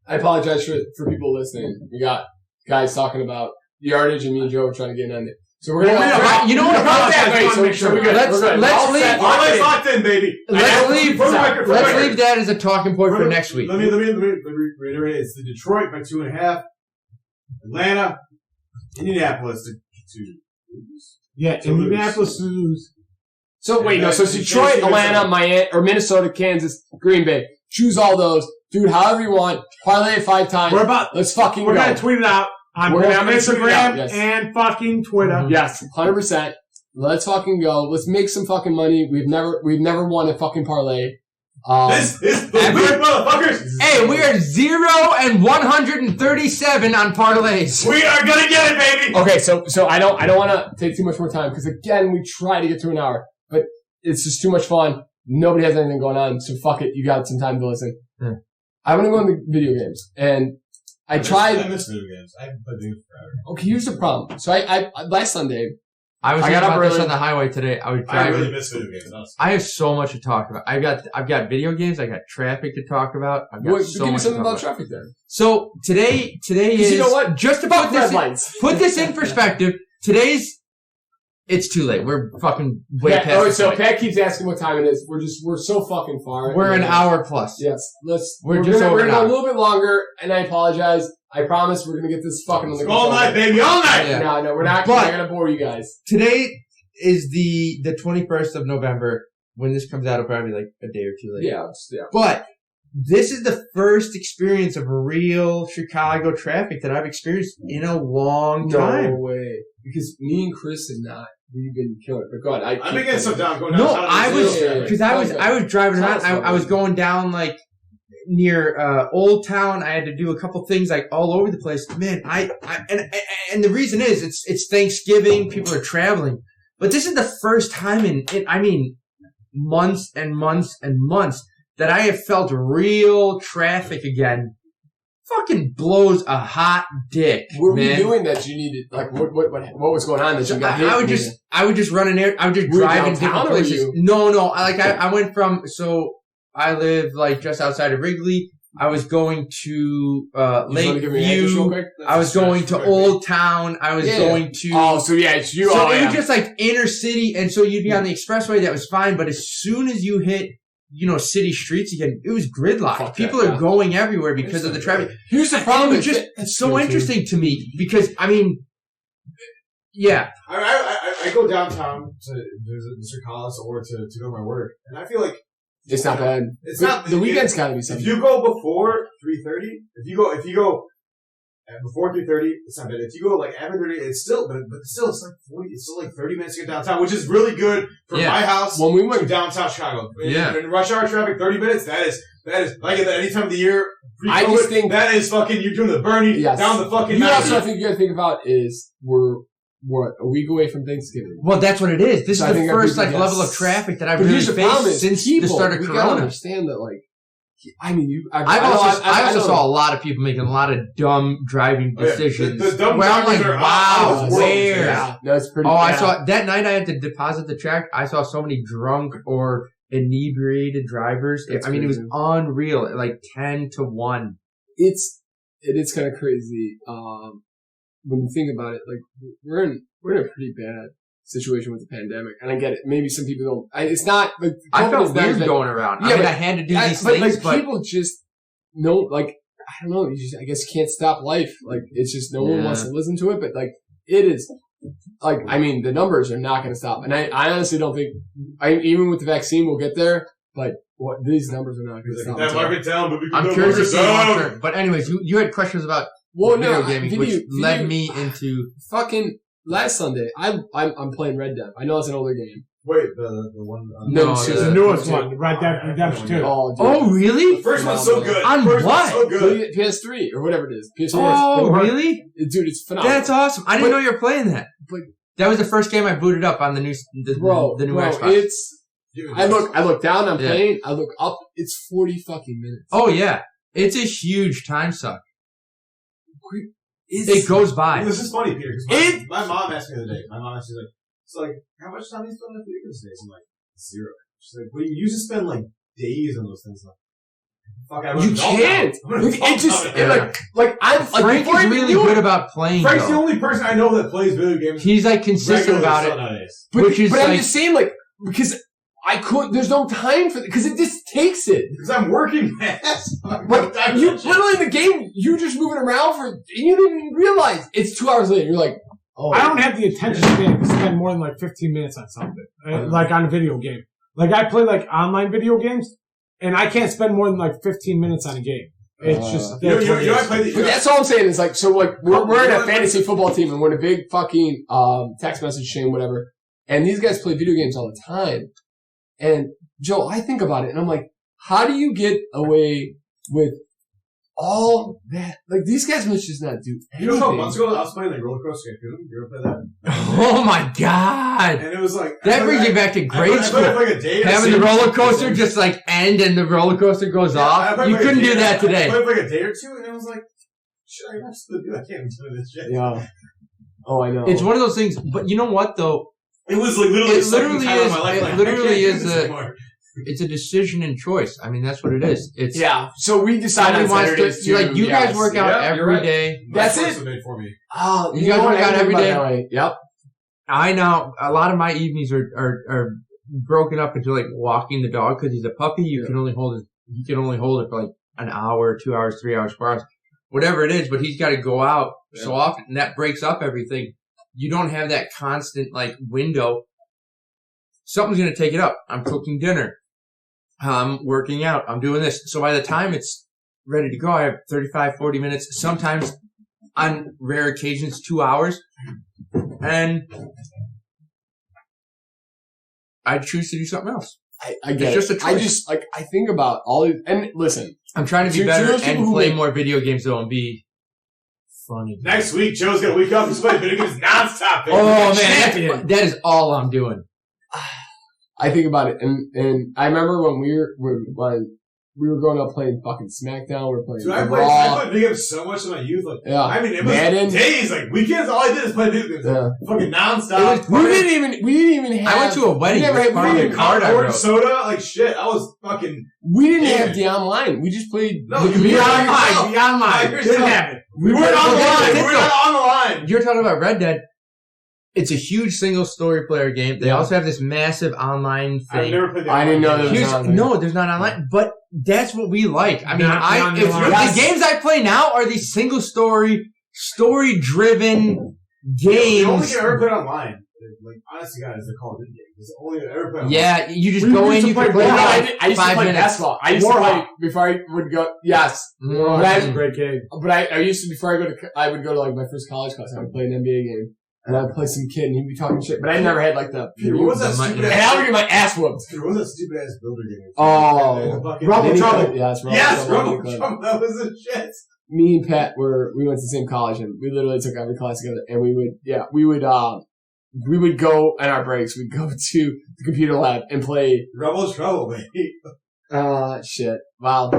I apologize for people listening. We got guys talking about yardage and me and Joe are trying to get on it. So we're gonna. You know what? Let's leave. Always locked in, baby. Let's leave that as a talking point for next week. Let me reiterate. It's the Detroit by 2.5. Atlanta, Indianapolis to lose. Yeah, Indianapolis to lose. So wait, no. So it's Detroit, Atlanta, Miami, or Minnesota, Kansas, Green Bay. Choose all those, dude. However you want. Parlay it 5 times. Let's fucking go. We're gonna tweet it out. On Instagram and fucking Twitter. Yes, 100%. Let's fucking go. Let's make some fucking money. We've never won a fucking parlay. This is the weird motherfuckers. Hey, we are 0 and 137 on parlays. We are gonna get it, baby. Okay, so I don't want to take too much more time because again we try to get to an hour, but it's just too much fun. Nobody has anything going on, so fuck it. You got some time to listen. I want to go into video games and. I miss video games. I haven't played games forever. Okay, here's the problem. So I last Sunday, I got up early on the highway today. I was driving. I really miss video games. I have so much to talk about. I've got video games. I got traffic to talk about. I've got so give me much something to about talk traffic then. So today is, you know what? Just to put this in perspective, it's too late. We're fucking way past. Oh, so Pat keeps asking what time it is. We're so fucking far. We're an hour plus. Yes. We're gonna go a little bit longer, and I apologize. I promise we're gonna get this fucking on the all night, baby, all night. Yeah. No, we're not gonna bore you guys. Today is the 21st of November. When this comes out, it'll probably be like a day or two later. Yeah. But this is the first experience of real Chicago traffic that I've experienced in a long time. No way. Because me and Chris have not. We've been killing it. But go ahead. I'm getting some down. Going down. No, I was driving around. I was going down like near Old Town. I had to do a couple things like all over the place. Man, and the reason is it's Thanksgiving. People are traveling, but this is the first time in months and months and months that I have felt real traffic again. Fucking blows a hot dick. What were you doing that you needed? Like, what was going on that you got hit? I would just run in there. I would just drive in different places. No. I went from, so I live like just outside of Wrigley. I was going to, Lakeview. I was going to Old Town. I was going to. Oh, so yeah, it's you. So it was just like inner city. And so you'd be on the expressway. That was fine. But as soon as you hit city streets again. It was gridlocked. People that, are going everywhere because of the traffic. Here's the problem. It's so interesting to me because, yeah. I go downtown to Mr. Collis or to go to my work, and I feel like it's not bad. It's not the weekend's gotta be something. If you go before 3:30, if you go before 3:30, it's not bad. If you go like after 3:30, it's still, but still, it's like 40. It's still like 30 minutes to get downtown, which is really good from my house when we went to downtown Chicago. Yeah. In rush hour traffic, 30 minutes. That is like at any time of the year. I just think that is fucking. You're doing the Bernie down the fucking. Also, I think you gotta think about is we're a week away from Thanksgiving. Well, that's what it is. This is the first level of traffic that I've really faced since the start of Corona. We gotta understand that, I also saw a lot of people making a lot of dumb driving decisions. The dumb where I'm like, are wow, where? Yeah, that's pretty. I saw that night. I had to deposit the check. I saw so many drunk or inebriated drivers. It was unreal. Like 10-1. It is kind of crazy. When you think about it, like we're in a pretty bad situation with the pandemic, and I get it. Maybe some people don't. It's not like I felt weird going around. Yeah, I had to do these things, but people just know. Like I don't know. I guess you can't stop life. Like it's just no one wants to listen to it. But like it is. Like the numbers are not going to stop, and I honestly don't think. Even with the vaccine, we'll get there. But these numbers are not going to stop. That market down, but I'm curious to see long term. But anyways, you had questions about. Video gaming, which led me into fucking last Sunday. I'm playing Red Dead. I know it's an older game. Wait, the one. No, it's the newest one, Red Dead Redemption 2. Oh, really? The first one's so good. On what? So good. PS3 or whatever it is. PS4. Oh, really? Dude, it's phenomenal. That's awesome. I didn't know you were playing that. But that was the first game I booted up on the new Xbox. I look down. I'm playing. I look up. It's 40 fucking minutes. Oh yeah, it's a huge time suck. It goes by. This is funny, Peter, because my mom asked me the other day. My mom asked me, how much time do you spend on video games today? I'm like, 0. She's like, well, you used to spend, days on those things. I'm like, fuck, you can't. Frank is really good about playing, Frank's the only person I know that plays video games. He's, consistent about it. But I'm just saying, because there's no time for it, because it just takes it. Because I'm working, man. You literally in the game, you're just moving around and you don't even realize it's 2 hours later. You're like, oh. I don't have the attention span to spend more than 15 minutes on something, on a video game. I play online video games, and I can't spend more than 15 minutes on a game. It's just that's all I'm saying is we're in a fantasy football team and we're in a big fucking text message chain, whatever. And these guys play video games all the time. And Joe, I think about it and I'm like, how do you get away with all that? These guys must just not do anything. You know how months ago I was playing Roller Coaster Tycoon? You ever play that? Oh my god! And it was that brings you back to grade school. A day having the roller coaster just end and the roller coaster goes off. You couldn't do that today. I played a day or two and I was like, should I actually do that? I can't even do this shit. Yeah. Oh, I know. It's one of those things, but you know what though? It was It's a decision and choice. I mean, that's what it is. So we decided on Saturdays to. You guys work out every day. That's it. Made for me. Oh, you guys work out every day. Yep. I know a lot of my evenings are broken up into walking the dog because he's a puppy. You can only hold it for an hour, 2 hours, 3 hours, 4 hours, whatever it is. But he's got to go out so often, and that breaks up everything. You don't have that constant window. Something's going to take it up. I'm cooking dinner. I'm working out. I'm doing this. So by the time it's ready to go, I have 35, 40 minutes. Sometimes on rare occasions, 2 hours. And I choose to do something else. I get it's just a choice. I think about all these, and listen. I'm trying to be better and play more video games though and be funny. Next week, Joe's got a week off. He's playing video games nonstop. Oh man, that is all I'm doing. I think about it, and I remember when we were going up playing fucking SmackDown. We were playing I played video games so much in my youth. It was Madden. Days, weekends. All I did is play video games, fucking nonstop. We didn't even have. I went to a wedding. We didn't have orange soda, shit. I was fucking. We didn't have the online. We just played. No, the online. Didn't happen. We weren't on the line. We were not on the line. You're talking about Red Dead. It's a huge single-story player game. They also have this massive online thing. I've never played that. I didn't know there was online. No, there's not online, but that's what we like. I mean, Yes. the games I play now are these single-story, story-driven games. The only game I ever played online, like, honestly, guys, they're called indie games. It's the only I ever played online. Yeah, you just go in, you can play I used to 5 play minutes. basketball. I used to play before I would go. Yes, Warhawk But is a great game. but I used to before I would go to like my first college class. I would play an NBA game, and I'd play some kid, and he'd be talking shit. But I never had like the. Dude, what was that stupid And I would get my ass whooped. Dude, what was that stupid ass builder game? Oh, Rubble Trouble. Yes, Rubble Trouble. That was the shit. Me and Pat we went to the same college, and we literally took every class together, and we would go on our breaks. We'd go to the computer lab and play. Rubble Trouble, baby. Shit. Wow.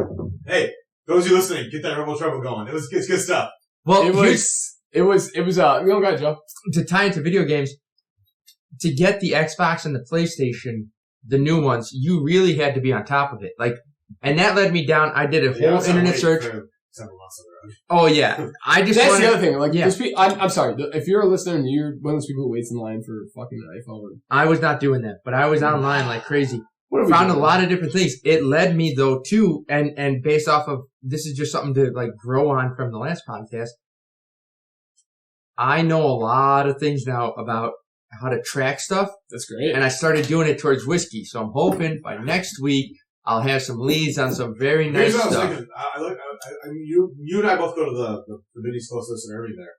Hey, those of you listening, get that Rubble Trouble going. It's good stuff. Well, It was, you don't got it, Joe. to tie into video games, to get the Xbox and the PlayStation, the new ones, you really had to be on top of it. Like, and that led me down. I did a whole internet search. Several months ago. Oh yeah, I just That's wanted, the other thing. Like, Yeah. I'm sorry. If you're a listener and you're one of those people who waits in line for fucking iPhone, I was not doing that, but I was online like crazy. what are we Found a doing? lot of different things. It led me though to, and based off of, this is just something to like grow on from the last podcast. I know a lot of things now about how to track stuff, That's great. and I started doing it towards whiskey. So I'm hoping by next week I'll have some leads on some very nice Here's what I was stuff. thinking. I mean, you and I both go to the Vinny's closest and Irving there.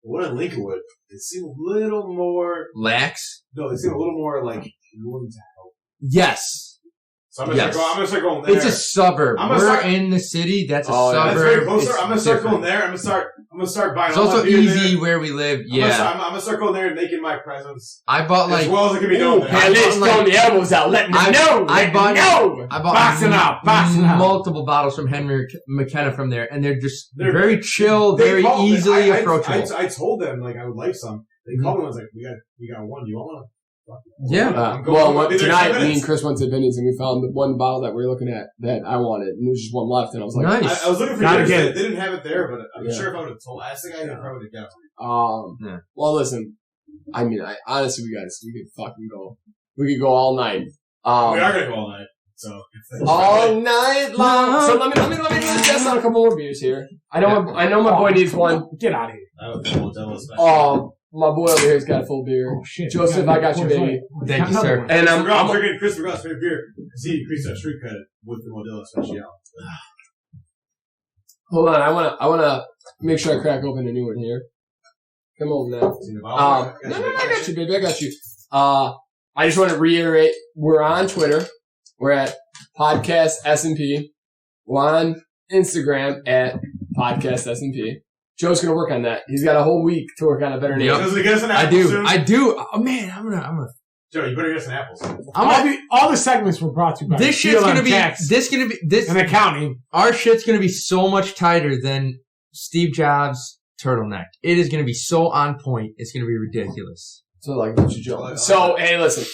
The one in Lincolnwood, they seem a little more. Lax? No, they seem a little more like willing to help. Yes. So I'm gonna start going there. It's a suburb. I'm gonna We're start- in the city. That's a Oh, yeah. suburb. That's very closer. It's I'm gonna start different. going there. I'm gonna start buying. It's all my also beer easy there. where we live. I'm Yeah. gonna start going there and making my presence I bought like as well as it can be done there. At least throwing the elbows out, letting them know. I bought Boxing out. multiple bottles from Henry McKenna from there, and they're They're- very chill, They very called me. easily I approachable. I told them like I would like some. They called me and was like, "We got one. Do you want one?" Yeah. Tonight me and Chris went to Vinny's and we found the one bottle that we were looking at that I wanted, and there was just one left, and I was like, Nice. I was looking for Gotta yours. get it. They didn't have it there, but I'm Yeah. sure if I would have told, I asked the guy, he probably would have got it. Yeah. Well, listen, I mean, honestly, we could fucking go. We could go all night. We are gonna go all night. So All night long. So let me test on a couple more beers here. I know my boy needs one. Get out of here. That was the Modelo special. My boy over here's got a full beer. Oh, shit. Joseph, I got you, baby. Thank you, sir. And I'm drinking Chris McGraw's favorite beer because he increased our street credit with the Modelo special. hold on. I wanna make sure I crack open a new one here. Come on now. No, I got you, baby. I got you. I just want to reiterate, we're on Twitter. We're at Podcast S&P. We're on Instagram at Podcast S&P. Joe's gonna work on that. He's got a whole week to work on a better name. Yep. Does it get us an I apple do. soon? I do. Oh man, I'm gonna. Joe, you better get us an apple soon. All the segments were brought to you by This shit's Steel gonna and be. Tax This. and accounting. Our shit's gonna be so much tighter than Steve Jobs' turtleneck. It is gonna be so on point. It's gonna be ridiculous. So like, what you Joe? So hey, listen.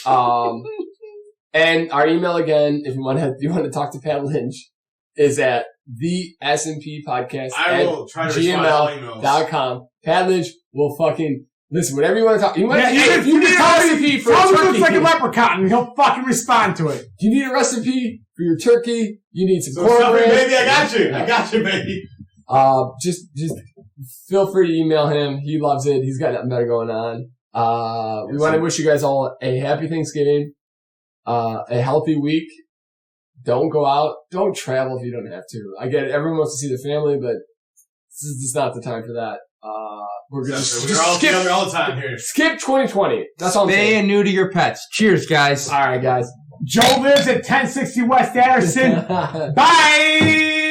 And our email again, if you want to talk to Pat Lynch, is at the S&P podcast I will try to respond to all emails. gmail.com. Pat Lynch will fucking listen, whatever you want to talk. You want Yeah, if you need a recipe for a Tell him he turkey. looks like a leprechaun and he'll fucking respond to it. You need a recipe for your turkey. You need some So stuffing, cornbread. baby, I got you. I got you, baby. Just feel free to email him. He loves it. He's got nothing better going on. We want to wish you guys all a happy Thanksgiving, a healthy week. Don't go out. Don't travel if you don't have to. I get it. Everyone wants to see their family, but this is just not the time for that. We're gonna We're all together all the time here. skip 2020. That's all I'm Stay saying. and new to your pets. Cheers, guys. All right, guys. Joe lives at 1060 West Anderson. Bye!